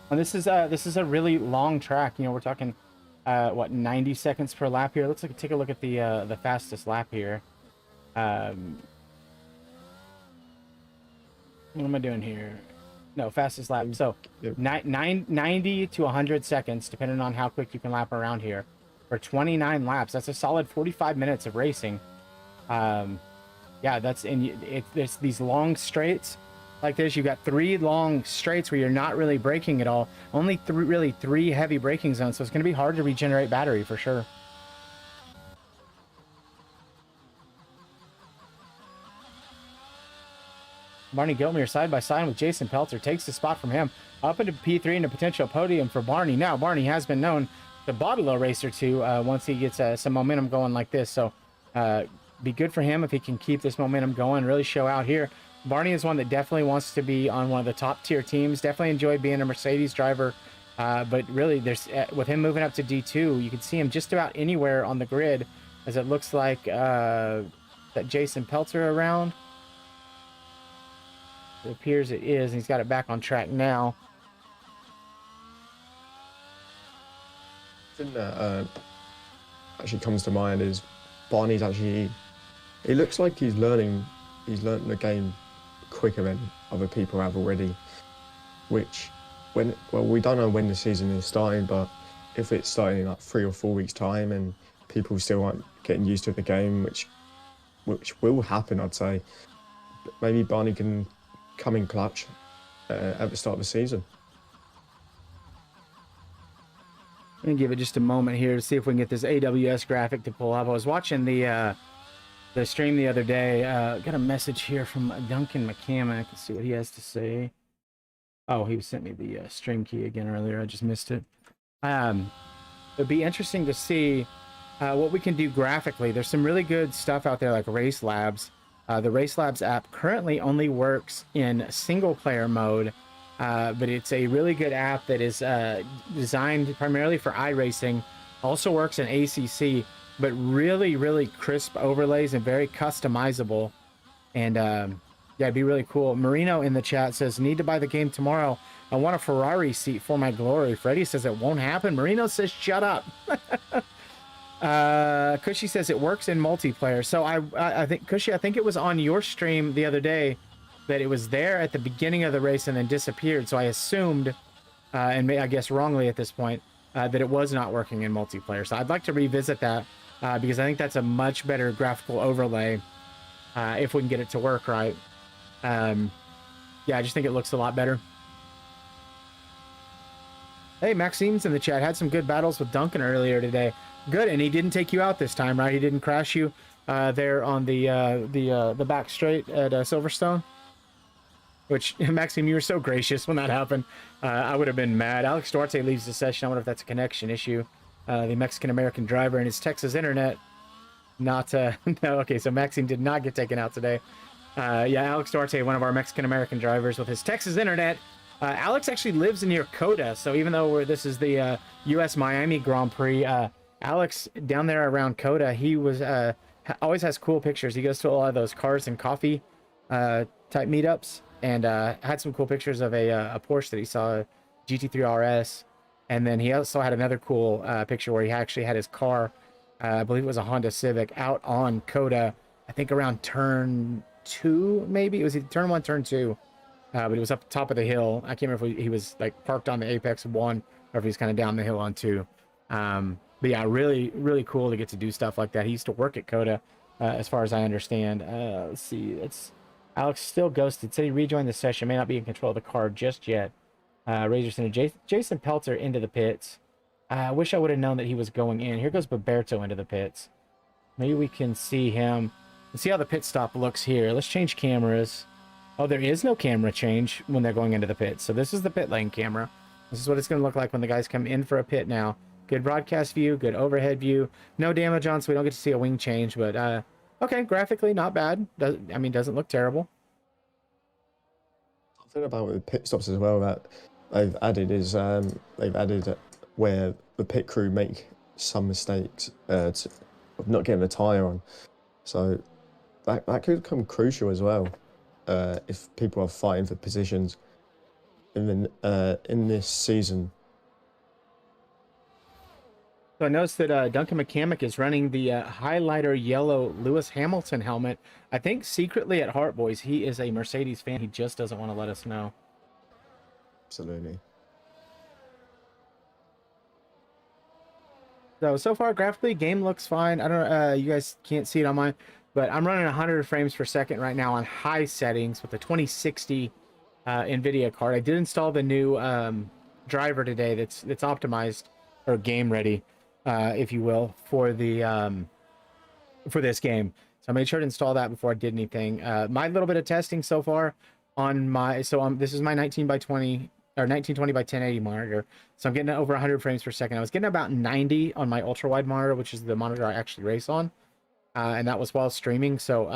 And this is a really long track. You know, we're talking 90 seconds per lap here. Let's take a look at the fastest lap here. What am I doing here? No, fastest lap. So Yep. 90 to 100 seconds, depending on how quick you can lap around here, for 29 laps. That's a solid 45 minutes of racing. Yeah, there's these long straights. like this, you've got 3 long straights where you're not really braking at all. Only really 3 heavy braking zones, so it's going to be hard to regenerate battery for sure. Barney Gilmere side by side with Jason Pelter takes the spot from him up into P3 and a potential podium for Barney. Now, Barney has been known to bottle a race or two once he gets some momentum going like this. So be good for him if he can keep this momentum going, really show out here. Barney is one that definitely wants to be on one of the top tier teams. Definitely enjoyed being a Mercedes driver. But really, there's with him moving up to D2, you can see him just about anywhere on the grid, as it looks like that Jason Pelter around. It appears it is, and he's got it back on track now. The thing that actually comes to mind is Barney's actually, it looks like he's learned the game quicker than other people have already, which, we don't know when the season is starting, but if it's starting in like 3 or 4 weeks time and people still aren't getting used to the game, which will happen, I'd say, maybe Barney can come in clutch at the start of the season. I'm gonna give it just a moment here to see if we can get this AWS graphic to pull up. I was watching the stream the other day. Got a message here from Duncan McCammon. Let's see what he has to say. Oh, he sent me the stream key again earlier. I just missed it. It'd be interesting to see what we can do graphically. There's some really good stuff out there like Race Labs. The Race Labs app currently only works in single player mode, but it's a really good app that is designed primarily for iRacing. Also works in ACC, but really, really crisp overlays and very customizable. And yeah, it'd be really cool. Marino in the chat says, need to buy the game tomorrow. I want a Ferrari seat for my glory. Freddie says it won't happen. Marino says, shut up. Cushy says it works in multiplayer. So I think, Cushy, I think it was on your stream the other day that it was there at the beginning of the race and then disappeared. So I assumed, and I guess wrongly at this point, that it was not working in multiplayer. So I'd like to revisit that because I think that's a much better graphical overlay if we can get it to work right. Yeah, I just think it looks a lot better. Hey, Maxime's in the chat. Had some good battles with Duncan earlier today. Good, and he didn't take you out this time, right? He didn't crash you there on the back straight at Silverstone. Which, Maxime, you were so gracious when that happened. I would have been mad. Alex Duarte leaves the session. I wonder if that's a connection issue. The Mexican-American driver and his Texas internet. Not, no, okay, so Maxime did not get taken out today. Yeah, Alex Duarte, one of our Mexican-American drivers with his Texas internet. Alex actually lives near COTA, so even though this is the U.S. Miami Grand Prix, Alex down there around COTA, he was always has cool pictures. He goes to a lot of those cars and coffee type meetups, and had some cool pictures of a Porsche that he saw, GT3 RS, and then he also had another cool picture where he actually had his car, I believe it was a Honda Civic, out on COTA, I think around turn 2, maybe? It was either turn 1, turn 2. But it was up top of the hill. I can't remember if he was like parked on the apex of 1 or if he's kind of down the hill on 2. But yeah, really, really cool to get to do stuff like that. He used to work at COTA, as far as I understand. Let's see. It's Alex still ghosted. Said he rejoined the session. May not be in control of the car just yet. Razor Center. Jason Pelter into the pits. I wish I would have known that he was going in. Here goes Beberto into the pits. Maybe we can see him. Let's see how the pit stop looks here. Let's change cameras. Oh, there is no camera change when they're going into the pit. So this is the pit lane camera. This is what it's going to look like when the guys come in for a pit now. Good broadcast view, good overhead view. No damage on, so we don't get to see a wing change. But, okay, graphically, not bad. Doesn't look terrible. Something about the pit stops as well that they've added is where the pit crew make some mistakes of not getting the tyre on. So that could become crucial as well. If people are fighting for positions in this season. So I noticed that Duncan McCamick is running the highlighter yellow Lewis Hamilton helmet. I think secretly at heart, boys, he is a Mercedes fan. He just doesn't want to let us know. Absolutely. So far graphically, game looks fine. I don't you guys can't see it on mine, but I'm running 100 frames per second right now on high settings with a 2060 NVIDIA card. I did install the new driver today that's optimized or game ready, if you will, for the for this game. So I made sure to install that before I did anything. My little bit of testing so far on my this is my 19 by 20 or 1920 by 1080 monitor. So I'm getting over 100 frames per second. I was getting about 90 on my ultra wide monitor, which is the monitor I actually race on. And that was while streaming. So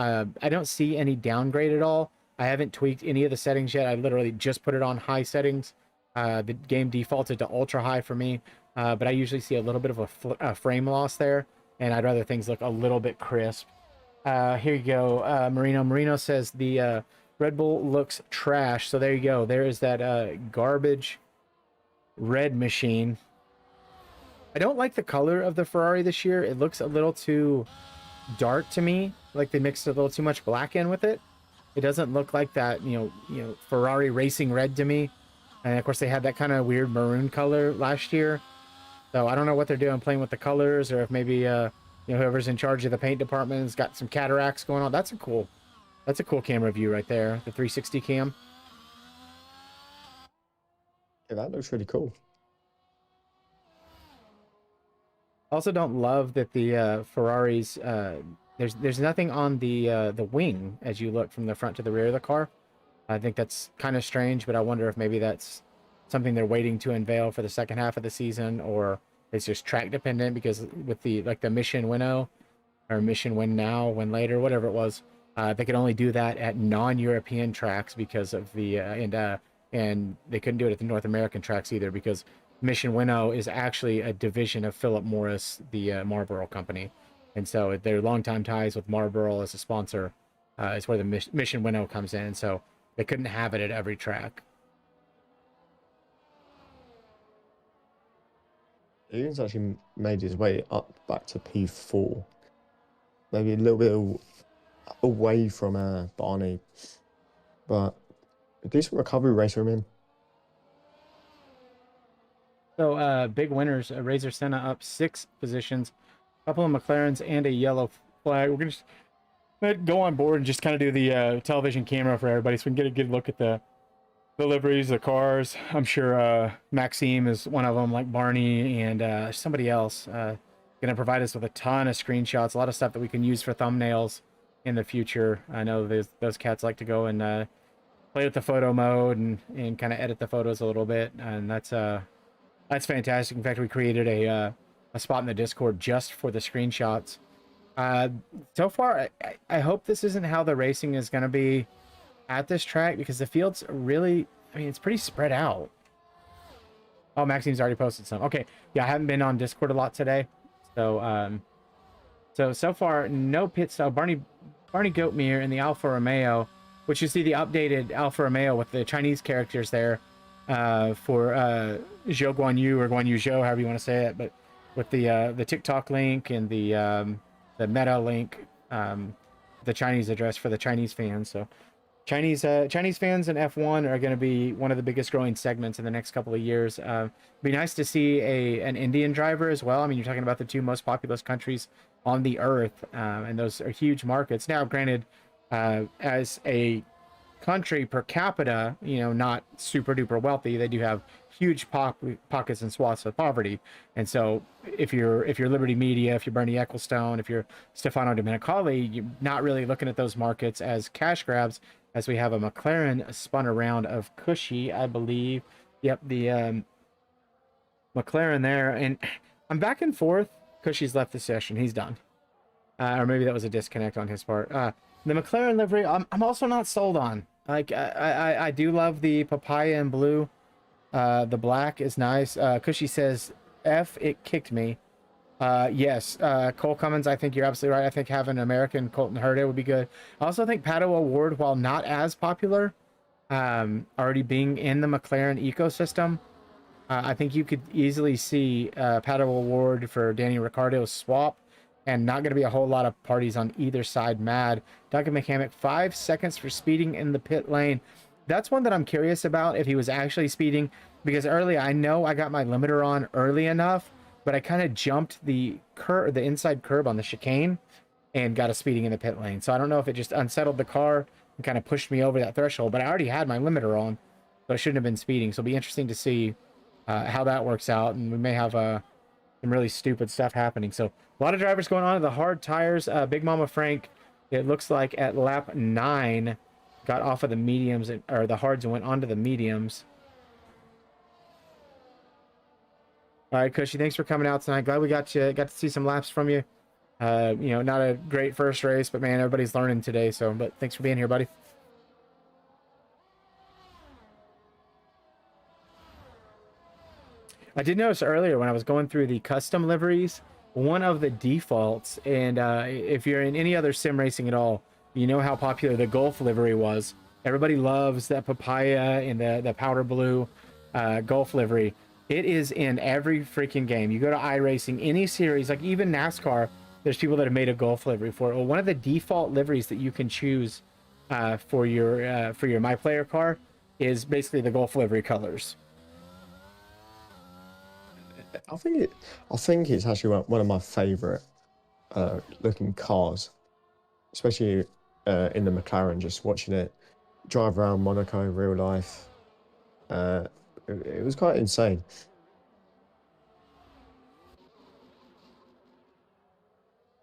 I don't see any downgrade at all. I haven't tweaked any of the settings yet. I literally just put it on high settings. The game defaulted to ultra high for me, but I usually see a little bit of a frame loss there, and I'd rather things look a little bit crisp. Here you go, Marino. Marino says the Red Bull looks trash. So there you go. There is that garbage red machine. I don't like the color of the Ferrari this year. It looks a little too dark to me, like they mixed a little too much black in with it. It doesn't look like that, you know, Ferrari racing red to me. And of course they had that kind of weird maroon color last year. So I don't know what they're doing playing with the colors, or if maybe you know, whoever's in charge of the paint department has got some cataracts going on. That's a cool camera view right there, the 360 cam. Yeah, that looks really cool. Also don't love that the Ferraris there's nothing on the wing as you look from the front to the rear of the car. I think that's kind of strange, but I wonder if maybe that's something they're waiting to unveil for the second half of the season, or it's just track dependent, because with the Mission Winnow or Mission Win Now, Win Later, whatever it was, they could only do that at non-European tracks because of the and they couldn't do it at the North American tracks either, because Mission Winnow is actually a division of Philip Morris, the Marlboro company. And so their longtime ties with Marlboro as a sponsor is where the Mission Winnow comes in. So they couldn't have it at every track. Ian's actually made his way up back to P4. Maybe a little bit away from Barney. But a decent recovery race from him. So big winners, Razor Senna up 6 positions, a couple of McLarens and a yellow flag. We're going to go on board and just kind of do the television camera for everybody so we can get a good look at the liveries, the cars. I'm sure Maxime is one of them, like Barney, and somebody else going to provide us with a ton of screenshots, a lot of stuff that we can use for thumbnails in the future. I know those cats like to go and play with the photo mode and kind of edit the photos a little bit, and that's fantastic. In fact, we created a spot in the Discord just for the screenshots. So far, I hope this isn't how the racing is going to be at this track, because the field's really, I mean, it's pretty spread out. Oh, Maxime's already posted some. Okay, yeah, I haven't been on Discord a lot today, so so far no pit stop. Barney Goatmere in the Alfa Romeo, which you see the updated Alfa Romeo with the Chinese characters there for Zhou Guanyu, or Guanyu Zhou, however you want to say it, but with the TikTok link and the Meta link, the Chinese address for the Chinese fans. So Chinese fans in F1 are going to be one of the biggest growing segments in the next couple of years. Be nice to see an Indian driver as well. I mean, you're talking about the 2 most populous countries on the earth, and those are huge markets. Now, granted, as a country per capita, you know, not super duper wealthy, they do have huge pockets and swaths of poverty. And so if you're Liberty Media, if you're Bernie Ecclestone, if you're Stefano Domenicali, you're not really looking at those markets as cash grabs, as we have a McLaren spun around of Cushy, I believe. Yep, the McLaren there. And I'm back and forth. Cushy's left the session. He's done. Or maybe that was a disconnect on his part. The McLaren livery, I'm also not sold on. Like, I do love the papaya and blue. The black is nice. Cushy says, F, it kicked me. Yes, Cole Cummins, I think you're absolutely right. I think having an American Colton Herta would be good. I also think Pato O'Ward, while not as popular, already being in the McLaren ecosystem, I think you could easily see Pato O'Ward for Danny Ricciardo's swap, and not going to be a whole lot of parties on either side mad. Duncan McCamick, 5 seconds for speeding in the pit lane. That's one that I'm curious about, if he was actually speeding, because early, I know I got my limiter on early enough, but I kind of jumped the inside curb on the chicane and got a speeding in the pit lane. So I don't know if it just unsettled the car and kind of pushed me over that threshold. But I already had my limiter on, so I shouldn't have been speeding. So it'll be interesting to see how that works out, and we may have some really stupid stuff happening. So a lot of drivers going on to the hard tires. Big Mama Frank, it looks like at lap 9, got off of the mediums or the hards and went onto the mediums. All right, Cushy, thanks for coming out tonight. Glad we got to see some laps from you. You know, not a great first race, but man, everybody's learning today. So, but thanks for being here, buddy. I did notice earlier when I was going through the custom liveries, one of the defaults, and if you're in any other sim racing at all, you know how popular the Gulf livery was. Everybody loves that papaya and the powder blue Gulf livery. It is in every freaking game. You go to iRacing, any series, like even NASCAR, there's people that have made a Gulf livery for it. Well, one of the default liveries that you can choose for your My Player car is basically the Gulf livery colors. I think it's actually one of my favorite looking cars, especially in the McLaren. Just watching it drive around Monaco real life, it was quite insane.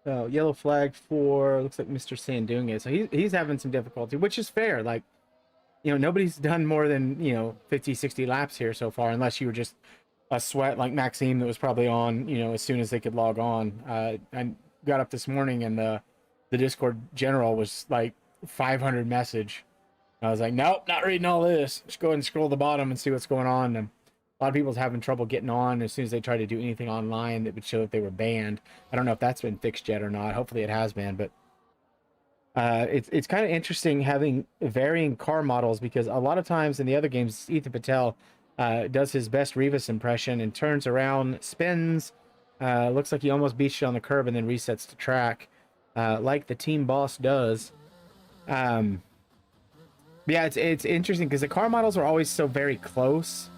So yellow flag for looks like Mr. Sandunga. So he's having some difficulty, which is fair. Like, you know, nobody's done more than, you know, 50, 60 laps here so far, unless you were just a sweat like Maxime that was probably on, you know, as soon as they could log on. I got up this morning and the Discord general was like 500 message. I was like, nope, not reading all this. Just go ahead and scroll the bottom and see what's going on. And a lot of people's having trouble getting on. As soon as they try to do anything online, that would show that they were banned. I don't know if that's been fixed yet or not. Hopefully it has been, but it's kind of interesting having varying car models, because a lot of times in the other games, Ethan Patel does his best Revis impression and turns around, spins, looks like he almost beats you on the curb and then resets the track, like the team boss does. Yeah, it's interesting because the car models are always so very close.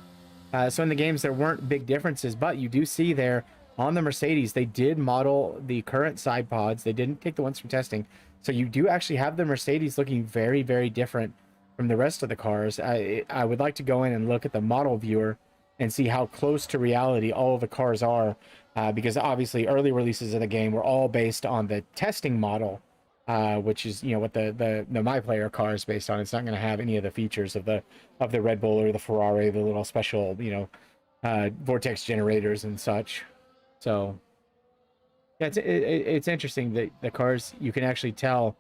So in the games, there weren't big differences, but you do see there on the Mercedes, they did model the current side pods. They didn't take the ones from testing. So you do actually have the Mercedes looking very, very different from the rest of the cars. I would like to go in and look at the model viewer and see how close to reality all of the cars are, because obviously early releases of the game were all based on the testing model, which is, you know, what the My Player car is based on. It's not going to have any of the features of the Red Bull or the Ferrari, the little special, you know, vortex generators and such. So yeah, it's interesting that the cars, you can actually tell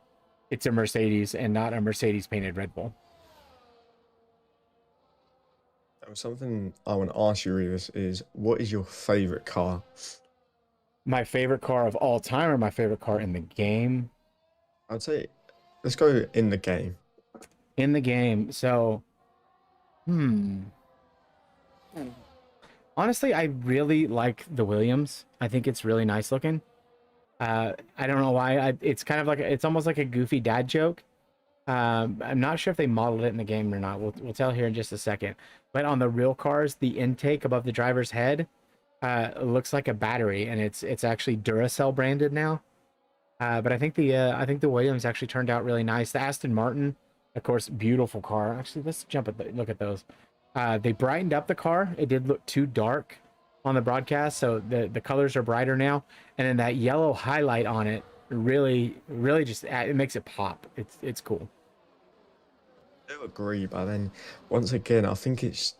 it's a Mercedes and not a Mercedes painted Red Bull. Something I want to ask you, Revis, is what is your favorite car? My favorite car of all time, or my favorite car in the game? I'd say let's go in the game. In the game. So, honestly, I really like the Williams. I think it's really nice looking. I don't know why. It's kind of like, it's almost like a goofy dad joke. I'm not sure if they modeled it in the game or not. We'll tell here in just a second. But on the real cars, the intake above the driver's head looks like a battery, and it's actually Duracell branded now. But I think the Williams actually turned out really nice. The Aston Martin, of course, beautiful car. Actually, let's look at those. They brightened up the car. It did look too dark on the broadcast, so the colors are brighter now. And then that yellow highlight on it really just it makes it pop. It's cool. I do agree, but then once again, I think it's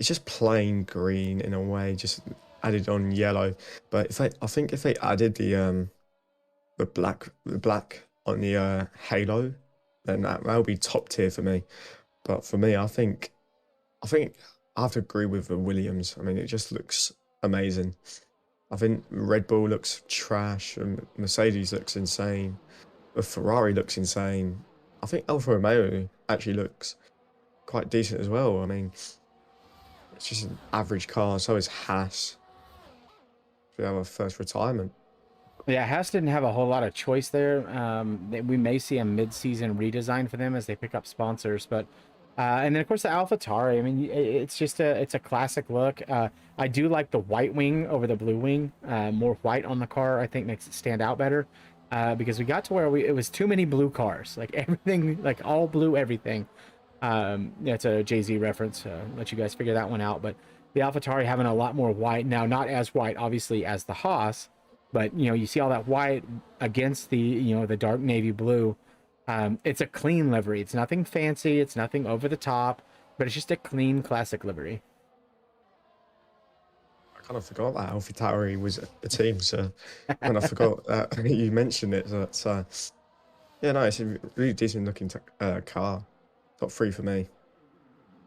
just plain green in a way, just added on yellow. But I think if they added the black on the halo, then that would be top tier for me. But for me, I think I have to agree with the Williams. I mean, it just looks amazing. I think Red Bull looks trash, and Mercedes looks insane. The Ferrari looks insane. I think Alfa Romeo actually looks quite decent as well. I mean, it's just an average car. So is Haas. We have a first retirement. Yeah, Haas didn't have a whole lot of choice there. We may see a mid-season redesign for them as they pick up sponsors, but and then of course the AlphaTauri. I mean, it's a classic look. I do like the white wing over the blue wing. More white on the car, I think, makes it stand out better. because we got to where it was too many blue cars, like everything, like all blue everything. That's a Jay-Z reference. Let you guys figure that one out. But the AlphaTauri having a lot more white now, not as white obviously as the Haas, but you see all that white against the the dark navy blue. It's a clean livery. It's nothing fancy. It's nothing over the top, but it's just a clean classic livery. I kind of forgot that AlphaTauri was a team, so when I forgot that you mentioned it, so that's yeah, no, it's a really decent looking car. Top 3 for me.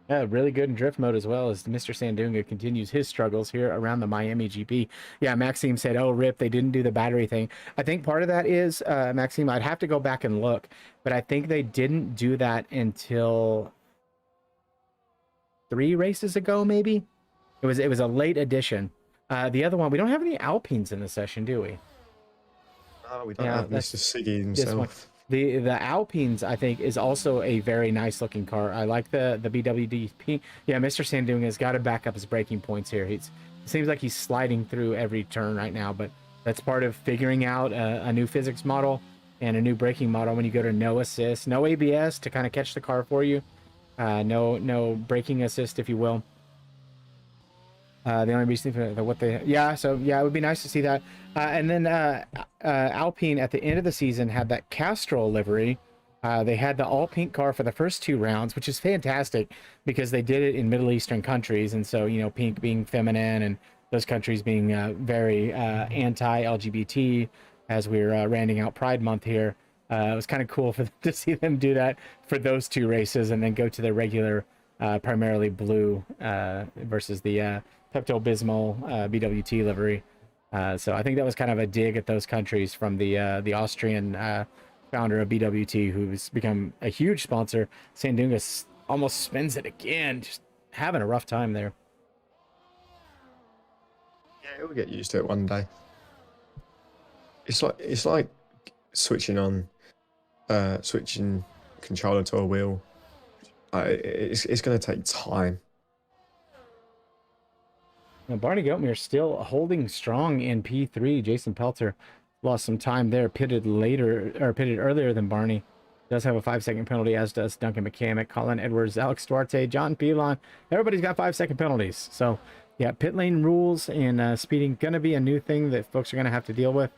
Yeah, really good in drift mode as well as Mr. Sandunga continues his struggles here around the Miami GP. Yeah, Maxime said, oh, rip, they didn't do the battery thing. I think part of that is, Maxime, I'd have to go back and look, but I think they didn't do that until 3 races ago, maybe? It was a late addition. The other one, we don't have any Alpines in the session, do we? No, we don't Yeah, have Mr. Siggy himself. The Alpines, I think, is also a very nice looking car. I like the BWDP. Yeah, Mr. Sandunga has got to back up his braking points here. It seems like he's sliding through every turn right now, but that's part of figuring out a new physics model and a new braking model when you go to no assist, no ABS to kind of catch the car for you. No braking assist, if you will. The only reason for it would be nice to see that. And then Alpine at the end of the season had that Castrol livery. They had the all pink car for the first 2 rounds, which is fantastic because they did it in Middle Eastern countries, and so pink being feminine and those countries being very anti-LGBT as we're rounding out Pride Month here. It was kind of cool to see them do that for those 2 races and then go to the regular primarily blue versus the Pepto-Bismol BWT livery. So I think that was kind of a dig at those countries from the Austrian founder of BWT, who's become a huge sponsor. Sandunga almost spins it again, just having a rough time there. Yeah, we'll get used to it one day. It's like switching controller to a wheel. It's going to take time. Now, Barney Goatmere still holding strong in P3. Jason Pelter lost some time there, pitted earlier than Barney. Does have a 5-second penalty, as does Duncan McCamick, Colin Edwards, Alex Duarte, John Pilon. Everybody's got 5-second penalties. So, yeah, pit lane rules and speeding going to be a new thing that folks are going to have to deal with.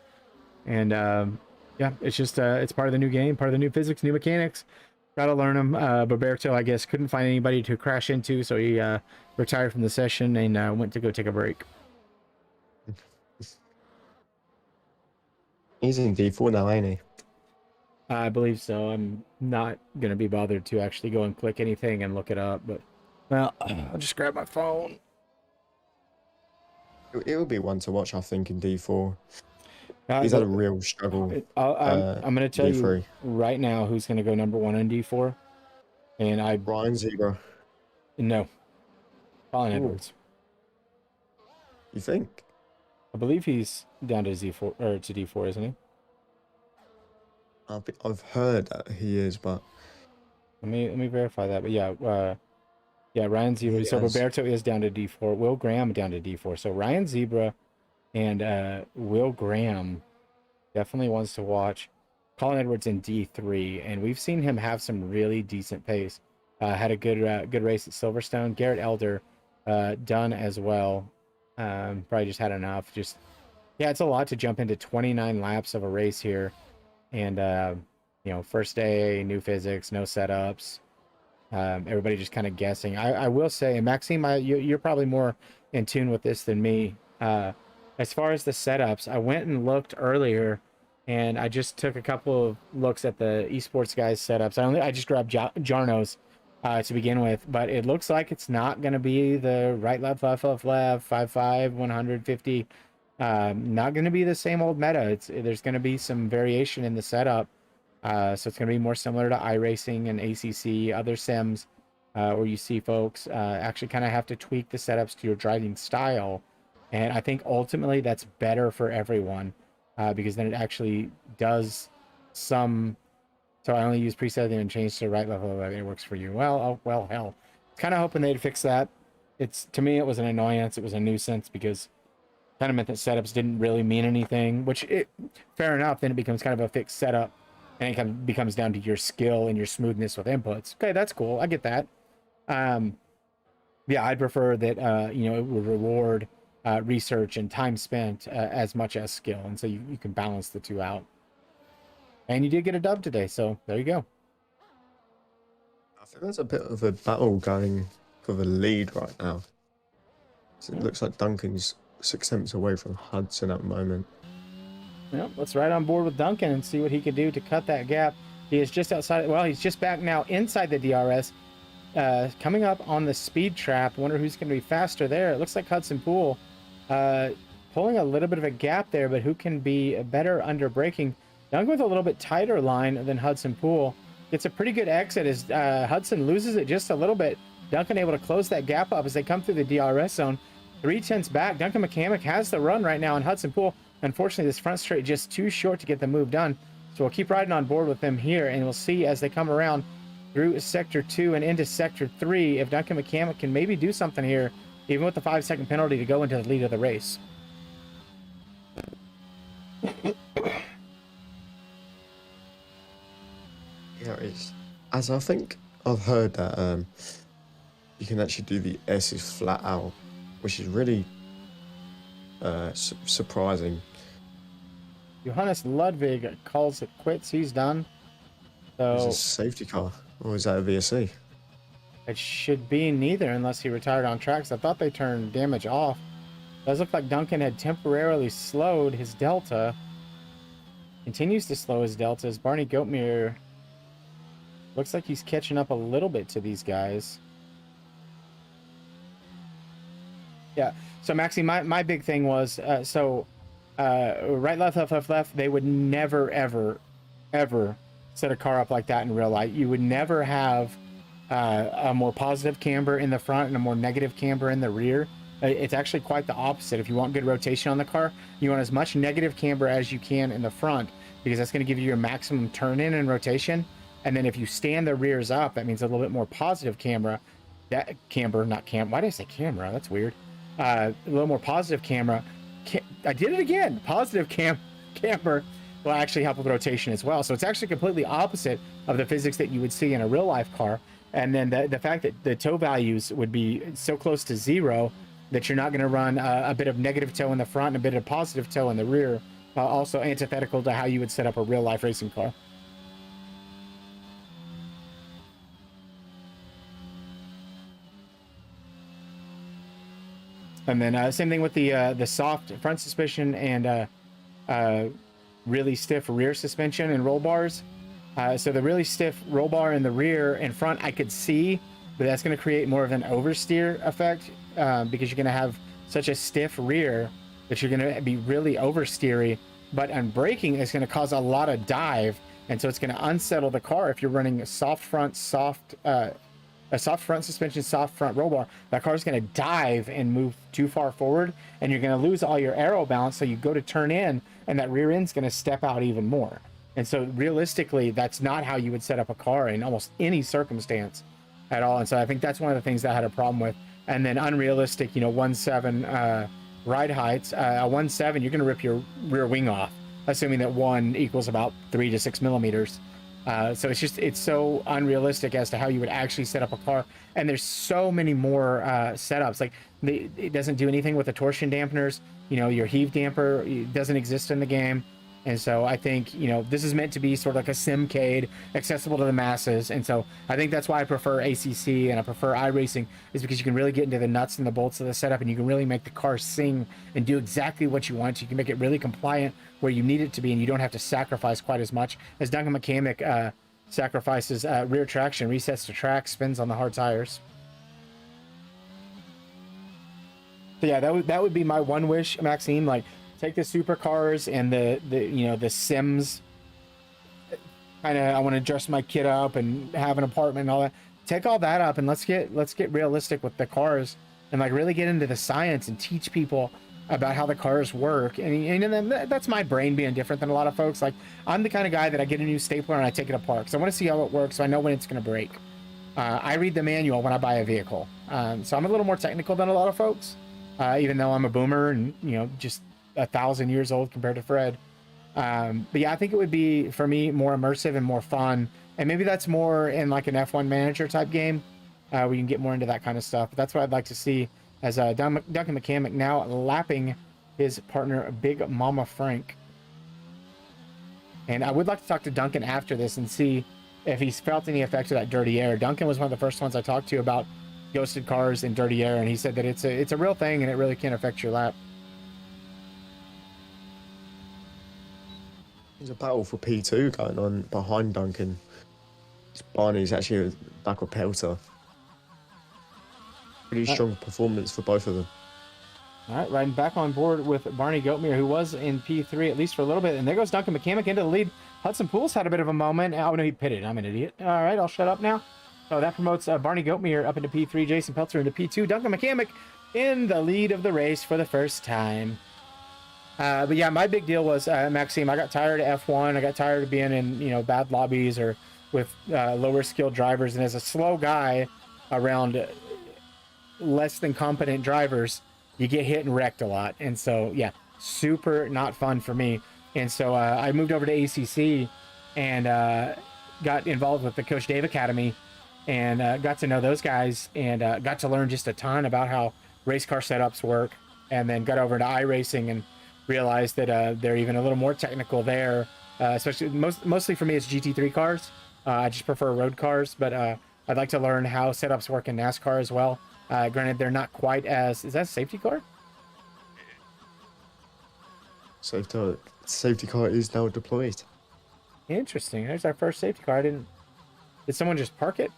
And, yeah, it's just it's part of the new game, part of the new physics, new mechanics. Got to learn them. Roberto, I guess, couldn't find anybody to crash into, so he retired from the session and went to go take a break. He's in D4 now, ain't he? I believe so. I'm not going to be bothered to actually go and click anything and look it up, but, well, I'll just grab my phone. It will be one to watch, I think, in D4. He's had a real struggle. I'm going to tell you right now who's going to go number 1 in D4. And Ryan Zebra. No. Colin Edwards. You think? I believe he's down to Z4 or to D4, isn't he? I've heard that he is, but let me verify that. But yeah, Ryan Zebra. So Roberto is down to D4. Will Graham down to D4. So Ryan Zebra and Will Graham definitely wants to watch. Colin Edwards in D3, and we've seen him have some really decent pace. Had a good race at Silverstone. Garrett Elder done as well. Probably just had enough. Yeah, it's a lot to jump into 29 laps of a race here, and first day, new physics, no setups. Everybody just kind of guessing. I will say, and Maxime, you're probably more in tune with this than me. As far as the setups, I went and looked earlier, and I just took a couple of looks at the esports guys' setups. I just grabbed Jarno's to begin with, but it looks like it's not going to be the right left 5.5 150. Not going to be the same old meta. There's going to be some variation in the setup. So it's going to be more similar to iRacing and ACC, other sims, where you see folks actually kind of have to tweak the setups to your driving style. And I think ultimately that's better for everyone because then it actually does some. So I only use preset and change to right level. It works for you. Well, hell. Kind of hoping they'd fix that. To me, it was an annoyance. It was a nuisance because kind of meant that setups didn't really mean anything, which fair enough. Then it becomes kind of a fixed setup, and it kind of becomes down to your skill and your smoothness with inputs. Okay, that's cool. I get that. Yeah, I'd prefer that, it would reward research and time spent as much as skill. And so you can balance the two out. And you did get a dub today, so there you go. I think there's a bit of a battle going for the lead right now. So it looks like Duncan's 6 tenths away from Hudson at the moment. Yep, let's ride on board with Duncan and see what he can do to cut that gap. He is just outside. Well, he's just back now inside the DRS. Coming up on the speed trap. Wonder who's going to be faster there. It looks like Hudson Poole pulling a little bit of a gap there, but who can be better under braking? Duncan with a little bit tighter line than Hudson Poole. Gets a pretty good exit as Hudson loses it just a little bit. Duncan able to close that gap up as they come through the DRS zone. 3/10 back. Duncan McCamick has the run right now, and Hudson Poole, unfortunately, this front straight just too short to get the move done. So we'll keep riding on board with them here, and we'll see as they come around through Sector 2 and into Sector 3 if Duncan McCamick can maybe do something here, even with the 5-second penalty, to go into the lead of the race. Yeah, it's, as I think I've heard that you can actually do the S's flat out, which is really surprising. Johannes Ludwig calls it quits. He's done. Is So it a safety car, or is that a VSC? it should be neither unless he retired on tracks. I thought they turned damage off. Does look like Duncan had temporarily slowed his delta. Continues to slow his delta as Barney Goatmere looks like he's catching up a little bit to these guys. Yeah. So Maxie, my big thing was right, left. They would never, ever set a car up like that in real life. You would never have a more positive camber in the front and a more negative camber in the rear. It's actually quite the opposite. If you want good rotation on the car, you want as much negative camber as you can in the front, because that's going to give you your maximum turn in and rotation. And then if you stand the rears up, that means a little bit more positive camber. Why did I say camera? That's weird. A little more positive camera. I did it again. Positive camber will actually help with rotation as well. So it's actually completely opposite of the physics that you would see in a real life car. And then the fact that the tow values would be so close to zero that you're not going to run a bit of negative tow in the front and a bit of positive tow in the rear, also antithetical to how you would set up a real life racing car. And then same thing with the soft front suspension and really stiff rear suspension and roll bars. So the really stiff roll bar in the rear and front I could see, but that's going to create more of an oversteer effect because you're going to have such a stiff rear that you're going to be really oversteery. But on braking, it's going to cause a lot of dive, and so it's going to unsettle the car if you're running a soft front suspension, soft front roll bar. That car is going to dive and move too far forward, and you're going to lose all your aero balance. So you go to turn in, and that rear end's going to step out even more. And so realistically, that's not how you would set up a car in almost any circumstance at all. And so I think that's one of the things that I had a problem with. And then unrealistic, 1.7 ride heights. 1.7, you're going to rip your rear wing off, assuming that 1 equals about 3 to 6 millimeters. So it's so unrealistic as to how you would actually set up a car. And there's so many more setups. Like it doesn't do anything with the torsion dampeners. Your heave damper doesn't exist in the game. And so I think, this is meant to be sort of like a simcade, accessible to the masses. And so I think that's why I prefer ACC and I prefer iRacing, is because you can really get into the nuts and the bolts of the setup, and you can really make the car sing and do exactly what you want. You can make it really compliant where you need it to be, and you don't have to sacrifice quite as much as Duncan McCamick sacrifices rear traction, resets to track, spins on the hard tires. So yeah, that would be my one wish, Maxime. Like, take the supercars and the Sims. I want to dress my kid up and have an apartment and all that. Take all that up and let's get realistic with the cars and like really get into the science and teach people about how the cars work. And then that's my brain being different than a lot of folks. Like, I'm the kind of guy that I get a new stapler and I take it apart because I want to see how it works so I know when it's going to break. I read the manual when I buy a vehicle. So I'm a little more technical than a lot of folks. even though I'm a boomer and, you know, just 1,000 years old compared to Fred. But yeah, I think it would be, for me, more immersive and more fun. And maybe that's more in like an F1 manager type game. We can get more into that kind of stuff. But that's what I'd like to see, as Duncan McCamick now lapping his partner, Big Mama Frank. And I would like to talk to Duncan after this and see if he's felt any effects of that dirty air. Duncan was one of the first ones I talked to about ghosted cars and dirty air, and he said that it's a real thing and it really can affect your lap. There's a battle for P2 going on behind Duncan. Barney's actually a backup pelter. Pretty strong performance for both of them. All right, riding back on board with Barney Goatmere, who was in P3 at least for a little bit. And there goes Duncan McCamick into the lead. Hudson Pools had a bit of a moment. Oh, no, he pitted. I'm an idiot. All right, I'll shut up now. So that promotes Barney Goatmere up into P3, Jason Peltzer into P2. Duncan McCamick in the lead of the race for the first time. But yeah, my big deal was, Maxime, I got tired of F1. I got tired of being in, you know, bad lobbies or with lower skilled drivers. And as a slow guy around less than competent drivers, you get hit and wrecked a lot. And so, yeah, super not fun for me. And so I moved over to ACC and got involved with the Coach Dave Academy and got to know those guys and got to learn just a ton about how race car setups work. And then got over to iRacing and realized that they're even a little more technical there. Especially mostly for me, it's GT3 cars. I just prefer road cars, but I'd like to learn how setups work in NASCAR as well. Granted, they're not quite as... Is that a safety car? Safety car is now deployed. Interesting. There's our first safety car. Did someone just park it?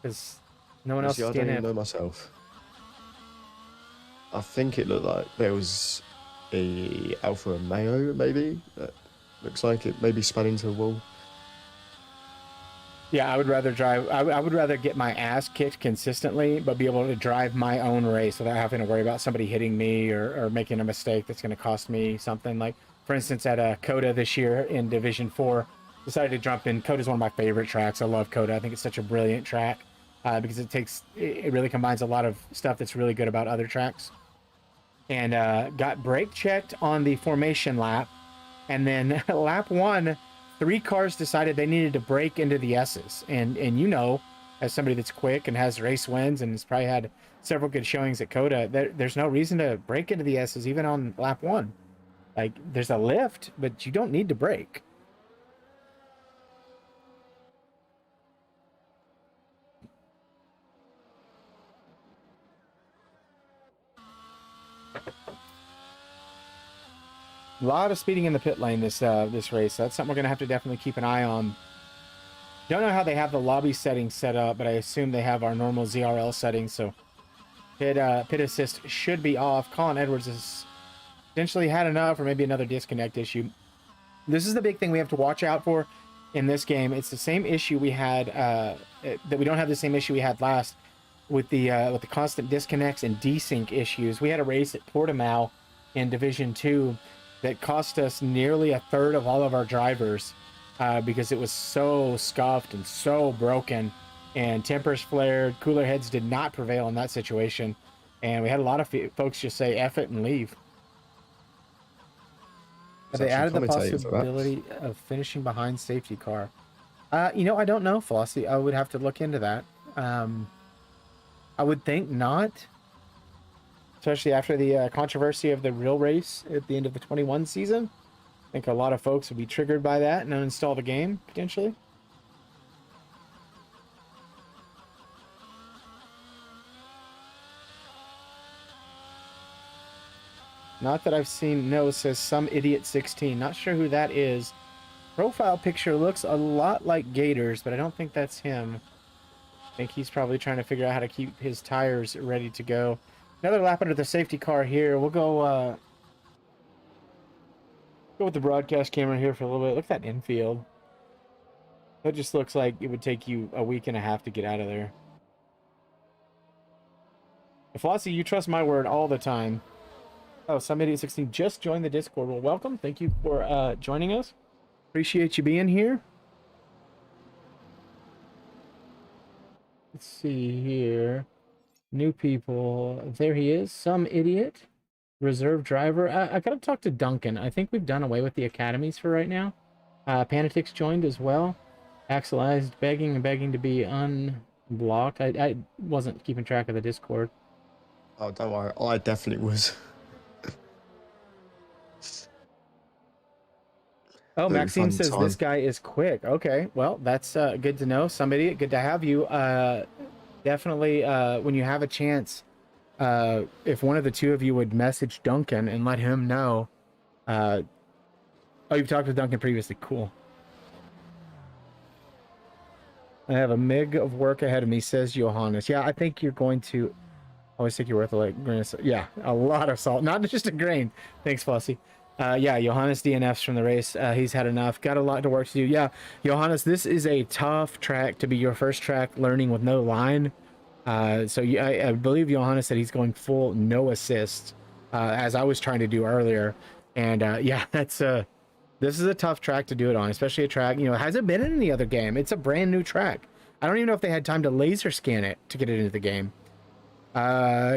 Because no one else is I don't getting even know myself. I think it looked like there was a Alfa Romeo, maybe. That looks like it maybe spun into a wall. Yeah, I would rather drive. I would rather get my ass kicked consistently, but be able to drive my own race without having to worry about somebody hitting me or making a mistake that's going to cost me something. Like, for instance, at COTA this year in Division 4, decided to jump in. COTA is one of my favorite tracks. I love COTA. I think it's such a brilliant track because it really combines a lot of stuff that's really good about other tracks. And got brake checked on the formation lap. And then lap 1, 3 cars decided they needed to break into the S's. And you know, as somebody that's quick and has race wins and has probably had several good showings at COTA, there's no reason to break into the S's even on lap 1. Like, there's a lift, but you don't need to brake. A lot of speeding in the pit lane this race. That's something we're going to have to definitely keep an eye on. Don't know how they have the lobby settings set up, but I assume they have our normal ZRL settings, so pit assist should be off. Colin Edwards has potentially had enough, or maybe another disconnect issue. This is the big thing we have to watch out for in this game. It's the same issue we had, that we don't have the same issue we had last with the constant disconnects and desync issues. We had a race at Portimao in Division 2 that cost us nearly a third of all of our drivers because it was so scuffed and so broken, and tempers flared. Cooler heads did not prevail in that situation, and we had a lot of folks just say F it and leave. Have they added the possibility of finishing behind safety car? You know, I don't know, Flossie. I would have to look into that. I would think not. Especially after the controversy of the real race at the end of the 21 season. I think a lot of folks would be triggered by that and uninstall the game, potentially. Not that I've seen. No, says some idiot 16. Not sure who that is. Profile picture looks a lot like Gators, but I don't think that's him. I think he's probably trying to figure out how to keep his tires ready to go. Another lap under the safety car here. We'll go with the broadcast camera here for a little bit. Look at that infield. That just looks like it would take you a week and a half to get out of there. Flossie, you trust my word all the time. Oh, some idiot 16 just joined the Discord. Well, welcome. Thank you for joining us. Appreciate you being here. Let's see here. New people. There he is. Some idiot. Reserve driver. I gotta talk to Duncan. I think we've done away with the academies for right now. Panatix joined as well. Axelized begging and begging to be unblocked. I wasn't keeping track of the Discord. Oh, don't worry. I definitely was. Oh, Having Maxime fun says time. this guy is quick. Okay, well, that's good to know. Somebody, good to have you. Definitely, when you have a chance, if one of the two of you would message Duncan and let him know. Oh, you've talked with Duncan previously. Cool. I have a mig of work ahead of me, says Johannes. Yeah, I think you're going to always take your worth of like grain of salt. Yeah, a lot of salt, not just a grain. Thanks, Flossie. Yeah, Johannes DNFs from the race. He's had enough. Got a lot to work to do. Yeah, Johannes, this is a tough track to be your first track learning with no line. So I believe Johannes said he's going full no assist, as I was trying to do earlier. And yeah, that's this is a tough track to do it on, especially a track, hasn't been in any other game. It's a brand new track. I don't even know if they had time to laser scan it to get it into the game.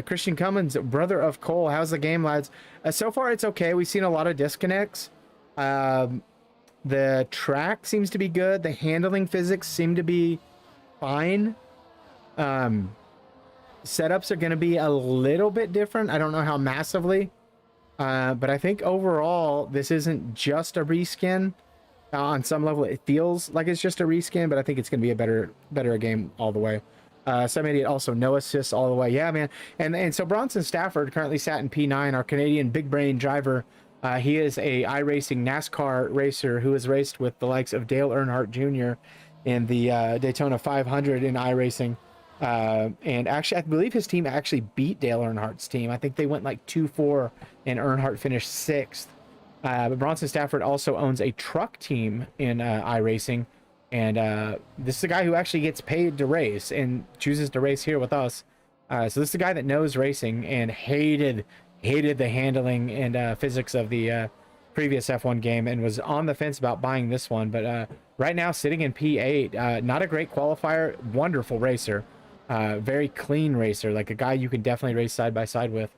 Christian Cummins, brother of Cole, how's the game, lads? So far it's okay. We've seen a lot of disconnects. The track seems to be good. The handling physics seem to be fine. Setups are going to be a little bit different. I don't know how massively, but I think overall this isn't just a reskin. On some level it feels like it's just a reskin, but I think it's going to be a better game all the way. Some idiot also no assists all the way. Yeah, man. And so Bronson Stafford currently sat in P9, our Canadian big brain driver. He is a iRacing NASCAR racer who has raced with the likes of Dale Earnhardt Jr. in the Daytona 500 in iRacing. And actually, I believe his team actually beat Dale Earnhardt's team. I think they went like 2-4 and Earnhardt finished 6th. But Bronson Stafford also owns a truck team in iRacing. And this is a guy who actually gets paid to race and chooses to race here with us. So this is a guy that knows racing and hated the handling and physics of the previous F1 game and was on the fence about buying this one. But right now sitting in P8, not a great qualifier, wonderful racer, very clean racer, like a guy you can definitely race side by side with.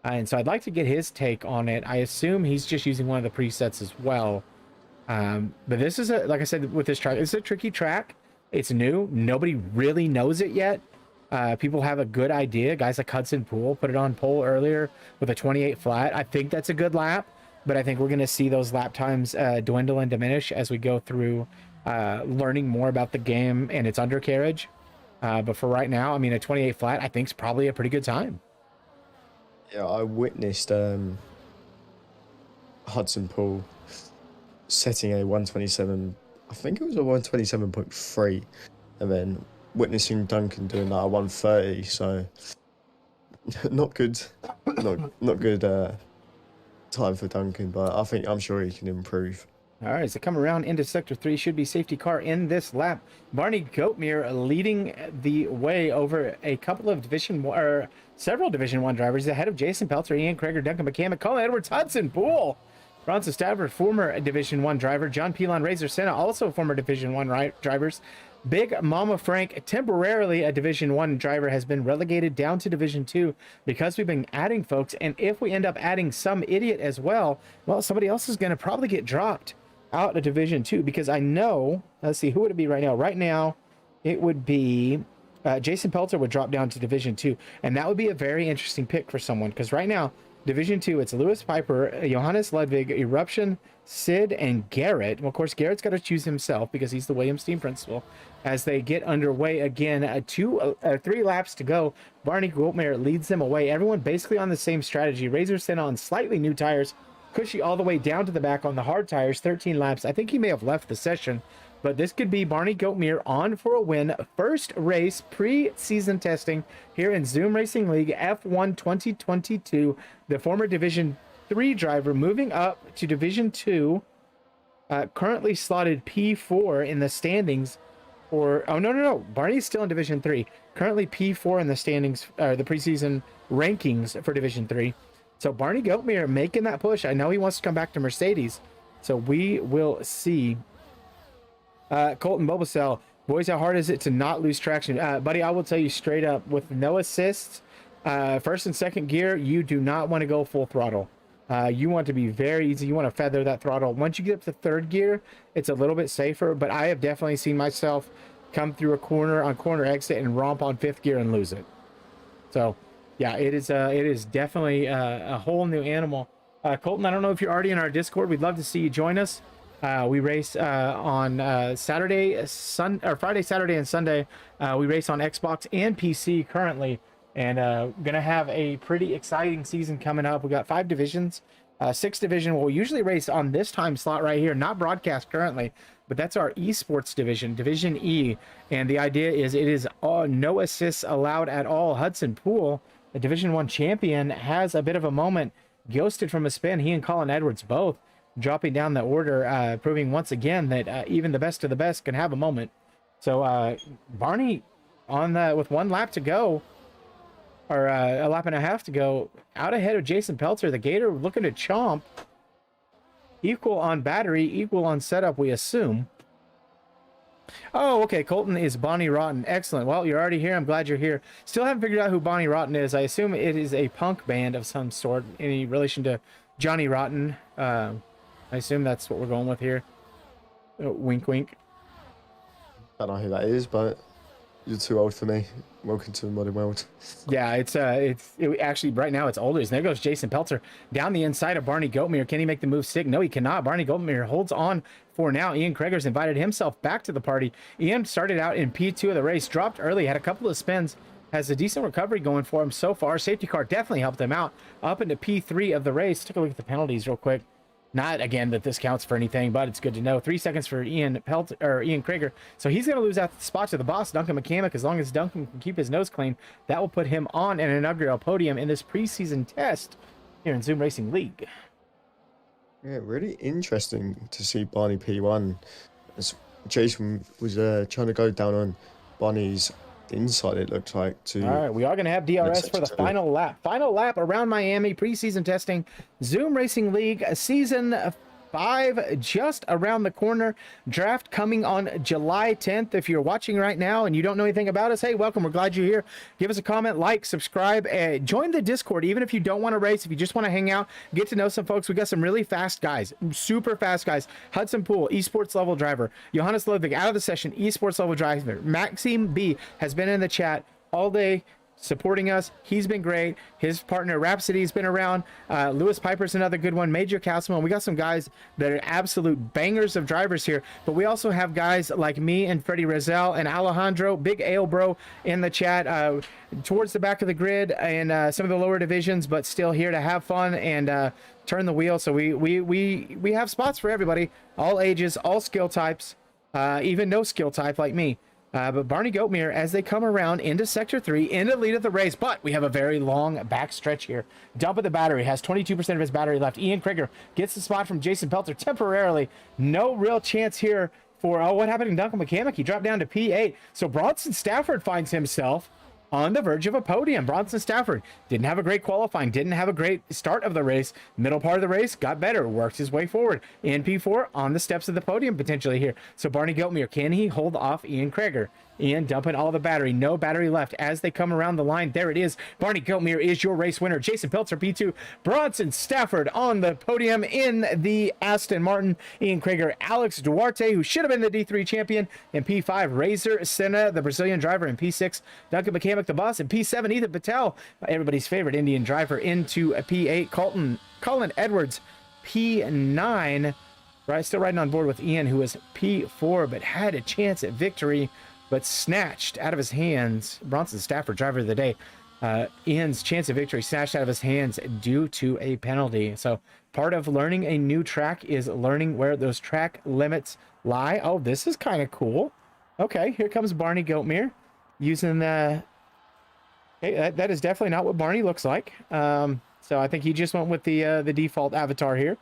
And so I'd like to get his take on it. I assume he's just using one of the presets as well. But this is like I said, with this track, it's a tricky track. It's new. Nobody really knows it yet. People have a good idea. Guys like Hudson Poole put it on pole earlier with a 28 flat. I think that's a good lap, but I think we're going to see those lap times dwindle and diminish as we go through learning more about the game and its undercarriage. But for right now, I mean, a 28 flat, I think is probably a pretty good time. Yeah, I witnessed Hudson Poole setting a 127, I think it was a 127.3, and then witnessing Duncan doing that at 130. So not good, not good time for Duncan, but I'm sure he can improve. All right, so come around into Sector 3. Should be safety car in this lap. Barney Goatmere leading the way over a couple of several Division 1 drivers ahead of Jason Peltzer, Ian Krager, Duncan McCammon, Colin Edwards, Hudson Poole. Bronson Stafford, former Division 1 driver. John Pilon, Razor Senna, also former Division 1 drivers. Big Mama Frank, temporarily a Division 1 driver, has been relegated down to Division 2 because we've been adding folks. And if we end up adding some idiot as well, somebody else is going to probably get dropped out of Division 2, because I know, let's see, who would it be right now? Right now, it would be Jason Peltzer would drop down to Division 2, and that would be a very interesting pick for someone, because right now, Division 2, it's Lewis Piper, Johannes Ludwig, Eruption, Sid, and Garrett. Well, of course, Garrett's got to choose himself because he's the Williams team principal. As they get underway again, 3 laps to go. Barney Goldmere leads them away. Everyone basically on the same strategy. Razor Senna on slightly new tires. Cushy all the way down to the back on the hard tires, 13 laps. I think he may have left the session, but this could be Barney Goatmere on for a win. First race pre-season testing here in Zoom Racing League F1 2022. The former Division 3 driver moving up to Division 2, currently slotted P4 in the standings. No. Barney's still in Division 3. Currently P4 in the standings, the preseason rankings for Division 3. So Barney Goatmere making that push. I know he wants to come back to Mercedes. So we will see. Colton Bobacell, Boys, how hard is it to not lose traction? Buddy, I will tell you straight up, with no assists, first and second gear, you do not want to go full throttle. You want to be very easy. You want to feather that throttle. Once you get up to third gear, it's a little bit safer, but I have definitely seen myself come through a corner on corner exit and romp on fifth gear and lose it. So, yeah, it is definitely a whole new animal. Colton, I don't know if you're already in our Discord. We'd love to see you join us. We race on Friday, Saturday, and Sunday. We race on Xbox and PC currently, and gonna have a pretty exciting season coming up. We got 5 divisions, 6 division. We'll usually race on this time slot right here, not broadcast currently, but that's our esports division, Division E. And the idea is it is no assists allowed at all. Hudson Poole, the Division 1 champion, has a bit of a moment, ghosted from a spin. He and Colin Edwards both dropping down the order, proving once again that even the best of the best can have a moment. So Barney on with 1 lap to go, or a lap and a half to go, out ahead of Jason Pelter. The Gator looking to chomp. Equal on battery, equal on setup, we assume. Oh, okay. Colton is Bonnie Rotten. Excellent. Well, you're already here. I'm glad you're here. Still haven't figured out who Bonnie Rotten is. I assume it is a punk band of some sort. Any relation to Johnny Rotten? I assume that's what we're going with here. Wink, wink. I don't know who that is, but you're too old for me. Welcome to the modern world. Yeah, it's actually right now it's older. There goes Jason Pelter down the inside of Barney Goatmere. Can he make the move stick? No, he cannot. Barney Goatmere holds on for now. Ian Kreger's invited himself back to the party. Ian started out in P2 of the race, dropped early, had a couple of spins, has a decent recovery going for him so far. Safety car definitely helped him out up into P3 of the race. Took a look at the penalties real quick. Not again that this counts for anything, but it's good to know. 3 seconds for Ian Kreger. So he's going to lose that spot to the boss, Duncan McCamick. As long as Duncan can keep his nose clean, that will put him on an inaugural podium in this preseason test here in Zoom Racing League. Yeah, really interesting to see Barney P1. As Jason was trying to go down on Barney's inside, it looked like. All right, we are going to have DRS for the final lap. Final lap around Miami, preseason testing, Zoom Racing League, season 5 just around the corner. Draft coming on July 10th. If you're watching right now and you don't know anything about us, hey, welcome. We're glad you're here. Give us a comment, like, subscribe, join the Discord. Even if you don't want to race, if you just want to hang out, get to know some folks. We got some really fast guys, super fast guys. Hudson Poole, esports level driver. Johannes Ludwig out of the session, esports level driver. Maxime B has been in the chat all day, supporting us. He's been great. His partner Rhapsody's been around. Lewis Piper's another good one. Major Castleman. We got some guys that are absolute bangers of drivers here, but we also have guys like me and Freddie Rizal and Alejandro, Big Ale Bro in the chat, towards the back of the grid and some of the lower divisions, but still here to have fun and turn the wheel. So we have spots for everybody, all ages, all skill types, even no skill type like me. But Barney Goatmere, as they come around into Sector 3, in the lead of the race, but we have a very long back stretch here. Dump of the battery, has 22% of his battery left. Ian Kreger gets the spot from Jason Pelter temporarily. No real chance here for, what happened to Duncan McCamick? He dropped down to P8. So Bronson Stafford finds himself on the verge of a podium. Bronson Stafford didn't have a great qualifying, didn't have a great start of the race. Middle part of the race got better, worked his way forward. In P4 on the steps of the podium potentially here. So Barney Goatmere, can he hold off Ian Kreger? Ian dumping all the battery, no battery left as they come around the line. There it is. Barney Goatmere is your race winner. Jason Peltzer P2, Bronson Stafford on the podium in the Aston Martin. Ian Kreger, Alex Duarte, who should have been the D3 champion in P5. Razor Senna, the Brazilian driver in P6. Duncan McCamick, the boss in P7. Ethan Patel, everybody's favorite Indian driver, into a P8. Colin Edwards, P9. Right, still riding on board with Ian, who was P4, but had a chance at victory, but snatched out of his hands. Bronson Stafford, driver of the day. Ian's chance of victory snatched out of his hands due to a penalty. So part of learning a new track is learning where those track limits lie. Oh, this is kind of cool. Okay, here comes Barney Goatmere using the... Hey, that is definitely not what Barney looks like. So I think he just went with the default avatar here.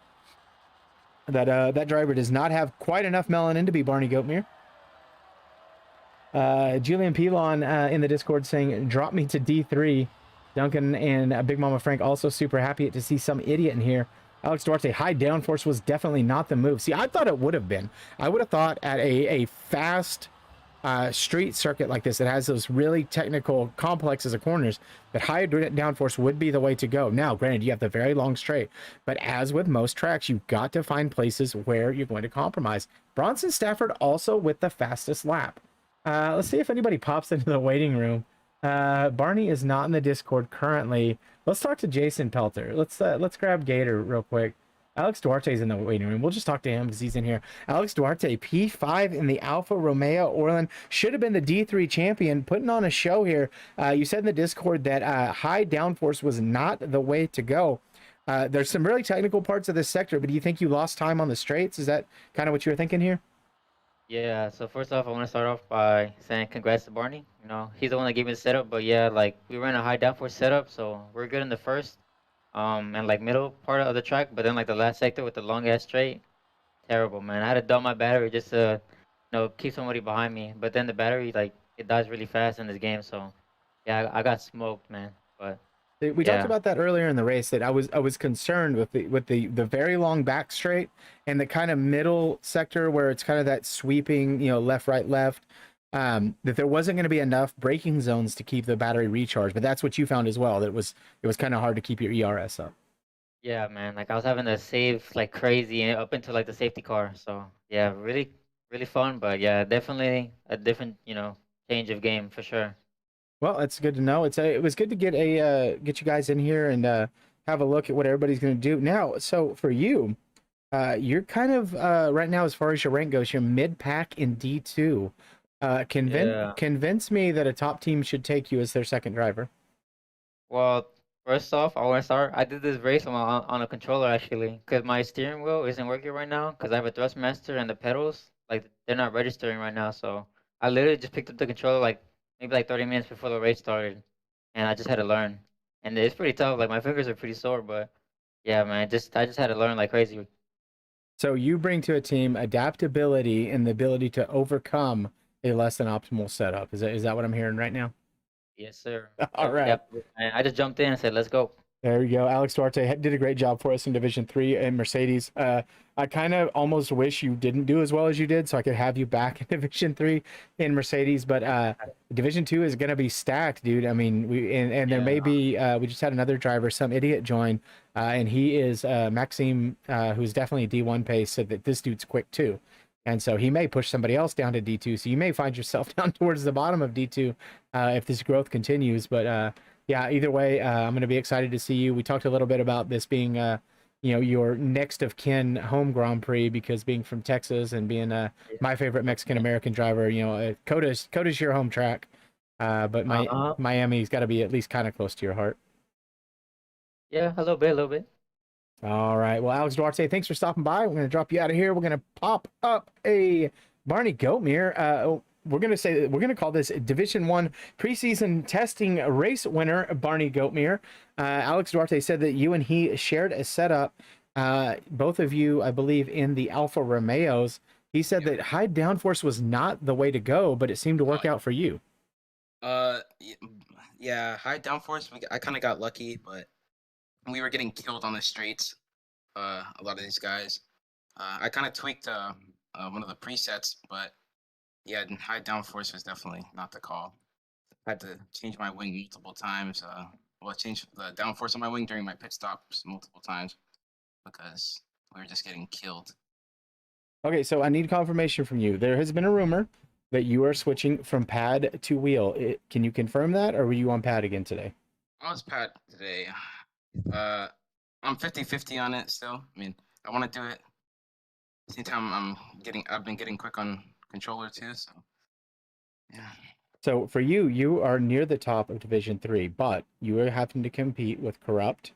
That driver does not have quite enough melanin to be Barney Goatmere. Julian Pilon in the Discord saying, drop me to D3. Duncan and Big Mama Frank also super happy to see some idiot in here. Alex Duarte, high downforce was definitely not the move. See, I thought it would have been. I would have thought at a fast street circuit like this that has those really technical complexes of corners, that high downforce would be the way to go. Now, granted, you have the very long straight, but as with most tracks, you've got to find places where you're going to compromise. Bronson Stafford also with the fastest lap. Let's see if anybody pops into the waiting room. Barney is not in the Discord currently. Let's talk to Jason Pelter. Let's grab Gator real quick. Alex Duarte's in the waiting room. We'll just talk to him because he's in here. Alex Duarte, P5 in the Alfa Romeo Orland. Should have been the D3 champion, putting on a show here. You said in the Discord that high downforce was not the way to go. There's some really technical parts of this sector, but do you think you lost time on the straights? Is that kind of what you were thinking here? Yeah, so first off, I want to start off by saying congrats to Barney. You know, he's the one that gave me the setup, but yeah, like we ran a high downforce setup, so we're good in the first, and like middle part of the track, but then like the last sector with the long ass straight, terrible, man. I had to dump my battery just to, keep somebody behind me, but then the battery like it dies really fast in this game, so yeah, I got smoked, man. But We talked yeah, about that earlier in the race, that I was concerned with the very long back straight and the kind of middle sector where it's kind of that sweeping, left, right, left, that there wasn't going to be enough braking zones to keep the battery recharged. But that's what you found as well. That it was kind of hard to keep your ERS up. yeah, man. Like I was having to save like crazy up into like the safety car, so yeah, really, really fun, but yeah, definitely a different, change of game for sure. Well, that's good to know. It was good to get get you guys in here and have a look at what everybody's going to do now. So for you, you're kind of right now, as far as your rank goes, you're mid pack in D2. Yeah. Convince me that a top team should take you as their second driver. Well, first off, I want to start. I did this race on a controller actually, because my steering wheel isn't working right now because I have a Thrustmaster and the pedals, like they're not registering right now. So I literally just picked up the controller like maybe like 30 minutes before the race started, and I just had to learn. And it's pretty tough. Like my fingers are pretty sore, but yeah, man, I just had to learn like crazy. So you bring to a team adaptability and the ability to overcome a less than optimal setup. Is that what I'm hearing right now? Yes, sir. All right. Yep. And I just jumped in and said, "Let's go." There you go. Alex Duarte did a great job for us in Division 3 in Mercedes. I kind of almost wish you didn't do as well as you did so I could have you back in Division 3 in Mercedes. But Division 2 is going to be stacked, dude. I mean, there may be, we just had another driver, some idiot join, and he is Maxime, who's definitely D1 pace, said that this dude's quick too. And so he may push somebody else down to D2. So you may find yourself down towards the bottom of D2 if this growth continues. But yeah, either way, I'm going to be excited to see you. We talked a little bit about this being, your next of kin home Grand Prix, because being from Texas and being my favorite Mexican American driver, Coda's your home track. But Miami's got to be at least kind of close to your heart. Yeah, a little bit. All right. Well, Alex Duarte, thanks for stopping by. We're going to drop you out of here. We're going to pop up a Barney Goatmere. We're going to call this Division 1 preseason testing race winner, Barney Goatmere. Alex Duarte said that you and he shared a setup, both of you, I believe, in the Alfa Romeos. He said that high downforce was not the way to go, but it seemed to work out for you. Yeah, high downforce. I kind of got lucky, but we were getting killed on the straights. A lot of these guys. I kind of tweaked one of the presets, but yeah, high downforce was definitely not the call. I had to change my wing multiple times. Change the downforce on my wing during my pit stops multiple times because we were just getting killed. Okay, so I need confirmation from you. There has been a rumor that you are switching from pad to wheel. Can you confirm that, or were you on pad again today? I was pad today. I'm 50-50 on it still. I mean, I want to do it. At the same time, I've been getting quick on controller too, so yeah. So for you, you are near the top of Division 3, but you are having to compete with Corrupt,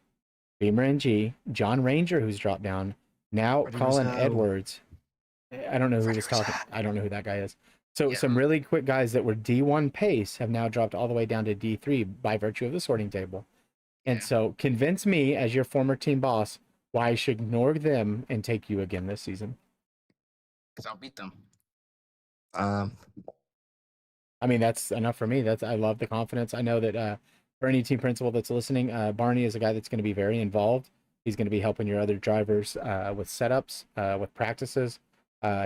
Beamer NG, John Ranger, who's dropped down, now Colin Edwards. I don't know who was talking. I don't know who that guy is. So Yeah. some really quick guys that were D1 pace have now dropped all the way down to D3 by virtue of the sorting table. And Yeah. so convince me, as your former team boss, why I should ignore them and take you again this season. Because I'll beat them. I mean, that's enough for me. I love the confidence. I know that for any team principal that's listening, Barney is a guy that's going to be very involved. He's going to be helping your other drivers with setups, with practices.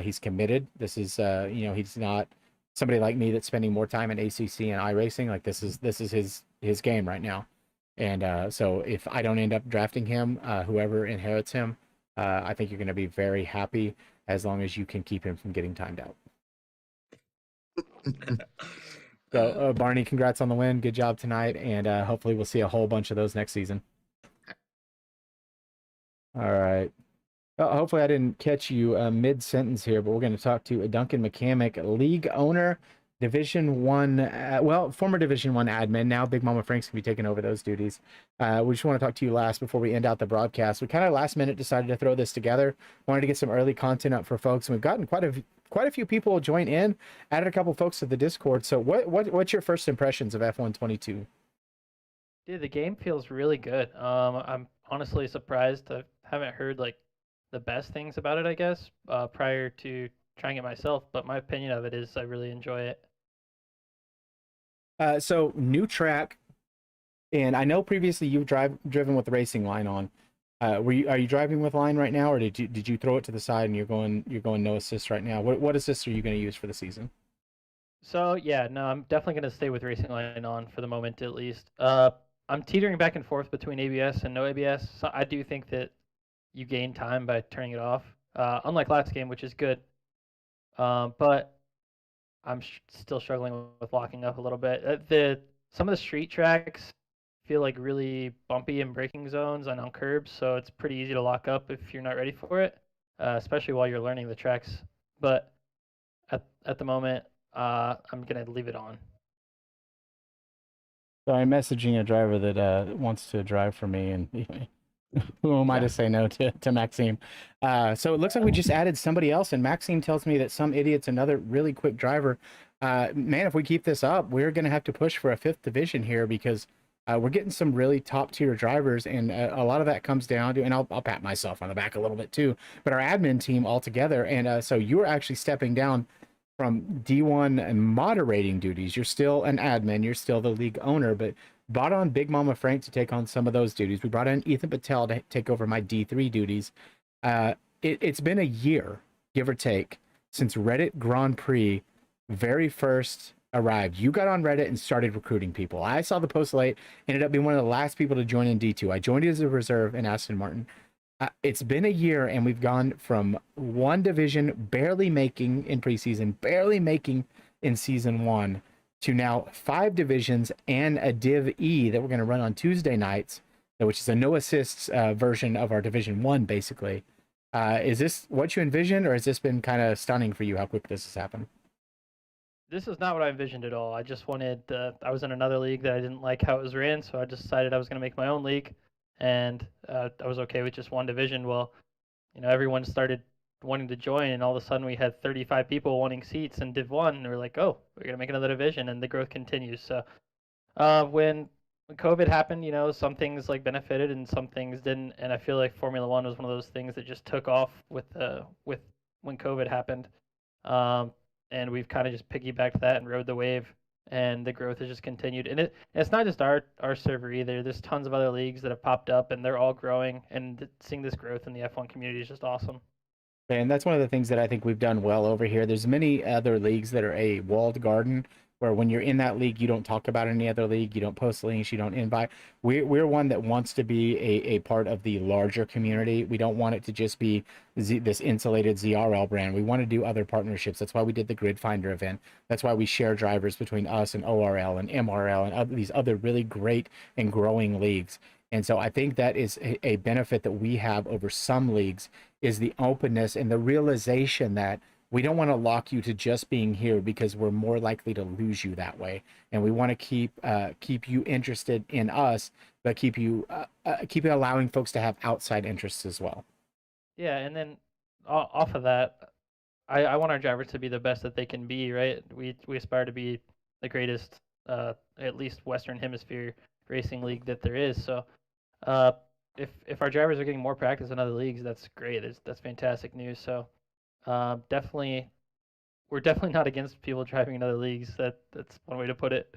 He's committed. This is, he's not somebody like me that's spending more time in ACC and iRacing, like this is his game right now. And so if I don't end up drafting him, whoever inherits him, I think you're going to be very happy as long as you can keep him from getting timed out. So Barney, congrats on the win. Good job tonight, and hopefully we'll see a whole bunch of those next season. All right. Hopefully I didn't catch you mid-sentence here, but we're going to talk to Duncan McCamick, league owner, Division One, former Division One admin. Now Big Mama Frank's going to be taking over those duties. We just want to talk to you last before we end out the broadcast. We kind of last minute decided to throw this together. Wanted to get some early content up for folks, and we've gotten quite a few people join in. Added a couple folks to the Discord. So what's your first impressions of F122? Dude, the game feels really good. I'm honestly surprised. I haven't heard like the best things about it, I guess, prior to trying it myself. But my opinion of it is I really enjoy it. So new track, and I know previously you've driven with the racing line on. Are you driving with line right now, or did you throw it to the side and you're going no assist right now? What assist are you going to use for the season? So yeah, no, I'm definitely going to stay with racing line on for the moment at least. I'm teetering back and forth between ABS and no ABS. So I do think that you gain time by turning it off, unlike last game, which is good. But I'm still struggling with locking up a little bit. Some of the street tracks feel like really bumpy in braking zones and on curbs, so it's pretty easy to lock up if you're not ready for it, especially while you're learning the tracks. But at the moment, I'm gonna leave it on. So I'm messaging a driver that wants to drive for me, and who am I to say no to Maxime? So it looks like we just added somebody else, and Maxime tells me that some idiot's another really quick driver. Man, if we keep this up, we're going to have to push for a 5th division here, because we're getting some really top tier drivers, and a lot of that comes down to, and I'll pat myself on the back a little bit too, but our admin team altogether. And so you are actually stepping down from D1 and moderating duties. You're still an admin, you're still the league owner, but brought on Big Mama Frank to take on some of those duties. We brought in Ethan Patel to take over my D3 duties. It's been a year, give or take, since Reddit Grand Prix very first arrived. You got on Reddit and started recruiting people. I saw the post late, ended up being one of the last people to join in D2. I joined as a reserve in Aston Martin. It's been a year, and we've gone from one division barely making in preseason, barely making in season 1, to now 5 divisions and a Div E that we're going to run on Tuesday nights, which is a no assists version of our Division 1, basically. Is this what you envisioned, or has this been kind of stunning for you how quick this has happened? This is not what I envisioned at all. I just wanted, I was in another league that I didn't like how it was ran, so I just decided I was going to make my own league, and I was okay with just one division. Well, everyone started wanting to join, and all of a sudden we had 35 people wanting seats in Div 1, and we're like, oh, we're going to make another division, and the growth continues. So when COVID happened, some things like benefited and some things didn't, and I feel like Formula One was one of those things that just took off with when COVID happened. And we've kind of just piggybacked that and rode the wave, and the growth has just continued. And it's not just our server either. There's tons of other leagues that have popped up, and they're all growing, and seeing this growth in the F1 community is just awesome. And that's one of the things that I think we've done well over here. There's many other leagues that are a walled garden, where when you're in that league, you don't talk about any other league, you don't post links, you don't invite. We're one that wants to be a part of the larger community. We don't want it to just be this insulated ZRL brand. We want to do other partnerships. That's why we did the Grid Finder event. That's why we share drivers between us and ORL and MRL and these other really great and growing leagues. And so I think that is a benefit that we have over some leagues, is the openness and the realization that we don't want to lock you to just being here, because we're more likely to lose you that way. And we want to keep you interested in us, but keep allowing folks to have outside interests as well. Yeah, and then off of that, I want our drivers to be the best that they can be, right? We aspire to be the greatest, at least Western Hemisphere racing league that there is. So if our drivers are getting more practice in other leagues, that's great. That's fantastic news. So we're definitely not against people driving in other leagues. That's one way to put it.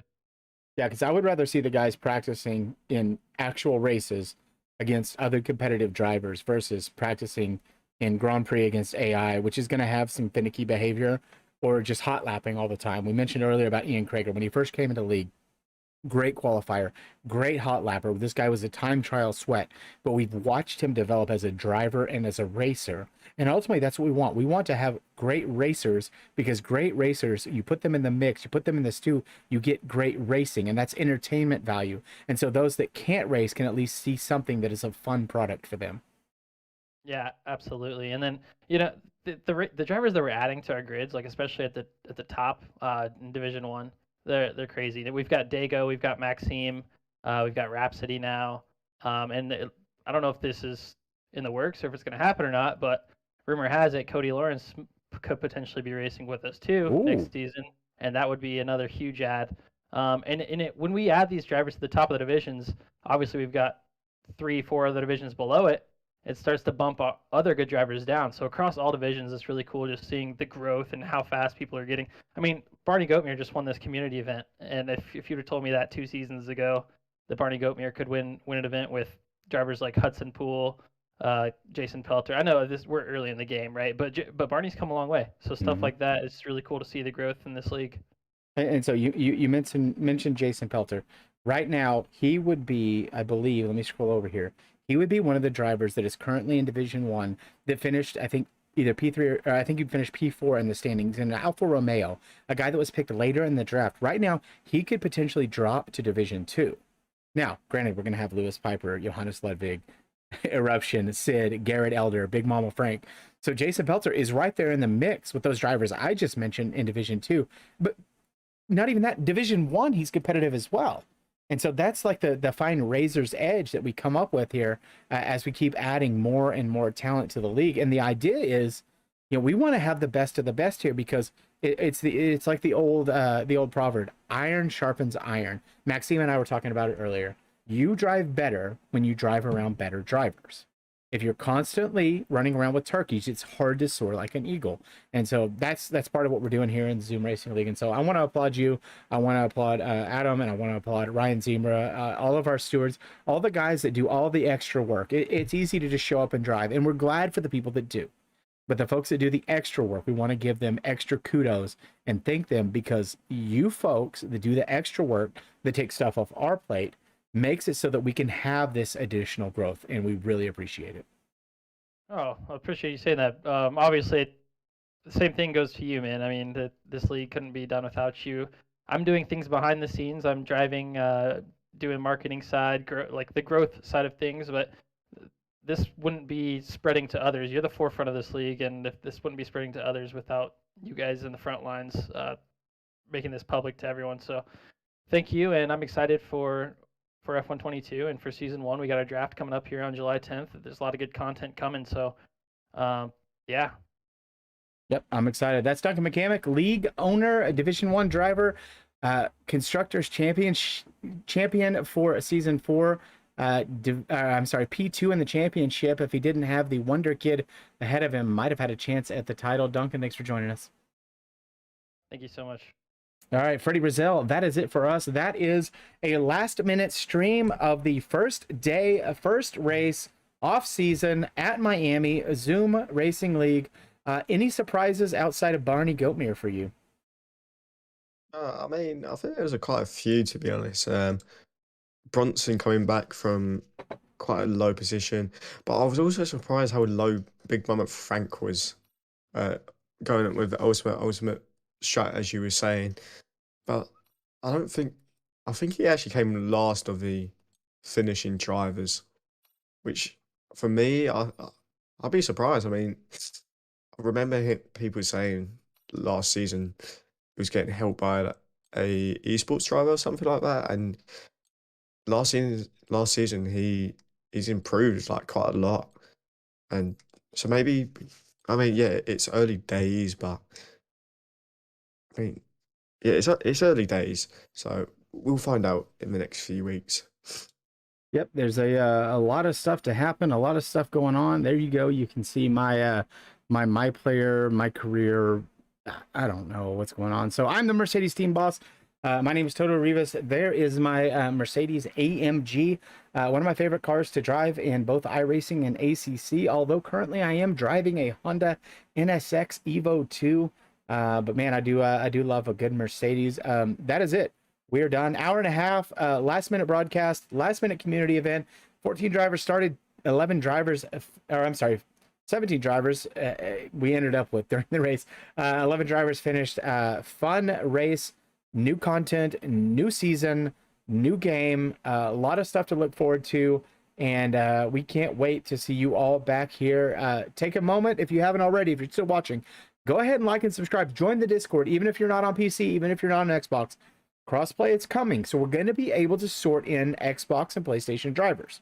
Yeah, because I would rather see the guys practicing in actual races against other competitive drivers versus practicing in Grand Prix against AI, which is going to have some finicky behavior. or just hot lapping all the time. We mentioned earlier about Ian Krager when he first came into the league. Great qualifier, great hot lapper. This guy was a time trial sweat, but we've watched him develop as a driver and as a racer. And ultimately, that's what we want. We want to have great racers, because great racers, you put them in the mix, you put them in the stew, you get great racing, and that's entertainment value. And so those that can't race can at least see something that is a fun product for them. Yeah, absolutely. And then the drivers that we're adding to our grids, like especially at the top in Division One, they're crazy. We've got Dago, we've got Maxime, we've got Rhapsody now, I don't know if this is in the works or if it's going to happen or not, but rumor has it Cody Lawrence could potentially be racing with us too next season, and that would be another huge add. When we add these drivers to the top of the divisions, obviously we've got 3-4 other divisions below it. It starts to bump other good drivers down. So across all divisions, it's really cool just seeing the growth and how fast people are getting. I mean, Barney Goatmere just won this community event, and if you'd have told me that 2 seasons ago, that Barney Goatmere could win an event with drivers like Hudson Poole, Jason Pelter. I know we're early in the game, right? But Barney's come a long way. So stuff like that is really cool to see the growth in this league. And so you mentioned Jason Pelter. Right now, he would be, I believe, let me scroll over here. He would be one of the drivers that is currently in Division 1 that finished, I think, either P3 or I think he finished P4 in the standings in an Alfa Romeo, a guy that was picked later in the draft. Right now, he could potentially drop to Division 2. Now, granted, we're going to have Lewis Piper, Johannes Ludwig, Eruption, Sid, Garrett Elder, Big Mama Frank. So Jason Pelter is right there in the mix with those drivers I just mentioned in Division 2. But not even that, Division 1, he's competitive as well. And so that's like the fine razor's edge that we come up with here as we keep adding more and more talent to the league. And the idea is, we want to have the best of the best here, because it's like the old proverb, iron sharpens iron. Maxime and I were talking about it earlier. You drive better when you drive around better drivers. If you're constantly running around with turkeys, it's hard to soar like an eagle. And so that's part of what we're doing here in the Zoom Racing League. And so I want to applaud you. I want to applaud Adam, and I want to applaud Ryan Zimra, all of our stewards, all the guys that do all the extra work. It's easy to just show up and drive, and we're glad for the people that do. But the folks that do the extra work, we want to give them extra kudos and thank them, because you folks that do the extra work, that take stuff off our plate, makes it so that we can have this additional growth, and we really appreciate it. Oh, I appreciate you saying that. Obviously, the same thing goes to you, man. I mean, this league couldn't be done without you. I'm doing things behind the scenes. I'm driving, doing marketing side, like the growth side of things, but this wouldn't be spreading to others. You're the forefront of this league, and if this wouldn't be spreading to others without you guys in the front lines, making this public to everyone. So thank you, and I'm excited for F122 and for Season 1. We got our draft coming up here on July 10th. There's a lot of good content coming, so yeah. Yep, I'm excited. That's Duncan McCamick, league owner, a Division 1 driver, constructors champion for Season 4. I'm sorry, P2 in the championship. If he didn't have the Wonder Kid ahead of him, might have had a chance at the title. Duncan, thanks for joining us. Thank you so much. All right, Freddie Brazil, that is it for us. That is a last-minute stream of the first race off season at Miami, Zoom Racing League. Any surprises outside of Barney Goatmere for you? I mean, I think there was quite a few, to be honest. Bronson coming back from quite a low position, but I was also surprised how low Big Mama Frank was, going up with the ultimate strat, as you were saying. But I think he actually came last of the finishing drivers, which for me, I'd be surprised. I mean, I remember people saying last season he was getting helped by a esports driver or something like that, and last season he's improved like quite a lot, and so maybe, I mean, yeah, it's early days, but I mean, yeah, it's early days, so we'll find out in the next few weeks. Yep, there's a lot of stuff to happen, a lot of stuff going on. There you go. You can see my player, my career. I don't know what's going on. So I'm the Mercedes team boss. My name is Toto Rivas. There is my Mercedes AMG, one of my favorite cars to drive in both iRacing and ACC, although currently I am driving a Honda NSX Evo 2. But man, I do love a good Mercedes. That is it. We are done. Hour and a half. Last minute broadcast. Last minute community event. 14 drivers started. 11 drivers, or I'm sorry, 17 drivers. We ended up with during the race. 11 drivers finished. Fun race. New content. New season. New game. A lot of stuff to look forward to. And we can't wait to see you all back here. Take a moment, if you haven't already, if you're still watching, go ahead and like and subscribe. Join the Discord, even if you're not on PC, even if you're not on Xbox. Crossplay, it's coming. So we're going to be able to sort in Xbox and PlayStation drivers.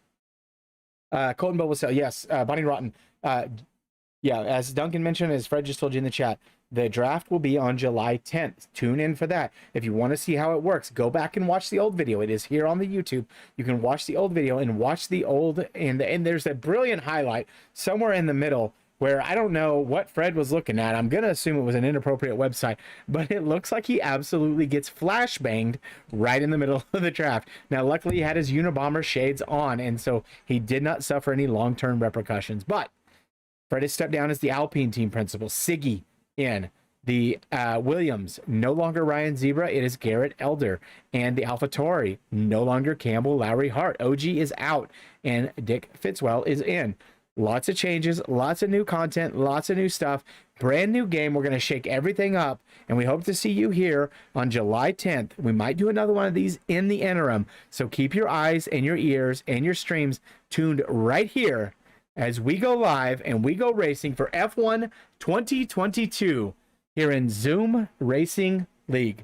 Colton Bubble Cell, yes. Bonnie Rotten. Yeah, as Duncan mentioned, as Fred just told you in the chat, the draft will be on July 10th. Tune in for that. If you want to see how it works, go back and watch the old video. It is here on the YouTube. You can watch the old video and watch the old, and there's a brilliant highlight somewhere in the middle where I don't know what Fred was looking at. I'm going to assume it was an inappropriate website, but it looks like he absolutely gets flashbanged right in the middle of the draft. Now, luckily, he had his Unabomber shades on, and so he did not suffer any long-term repercussions. But Fred has stepped down as the Alpine team principal. Siggy in. The Williams, no longer Ryan Zebra, it is Garrett Elder. And the AlphaTauri, no longer Campbell Lowry Hart. OG is out, and Dick Fitzwell is in. Lots of changes, lots of new content, lots of new stuff. Brand new game. We're going to shake everything up, and we hope to see you here on July 10th. We might do another one of these in the interim, so keep your eyes and your ears and your streams tuned right here as we go live and we go racing for F1 2022 here in Zoom Racing League.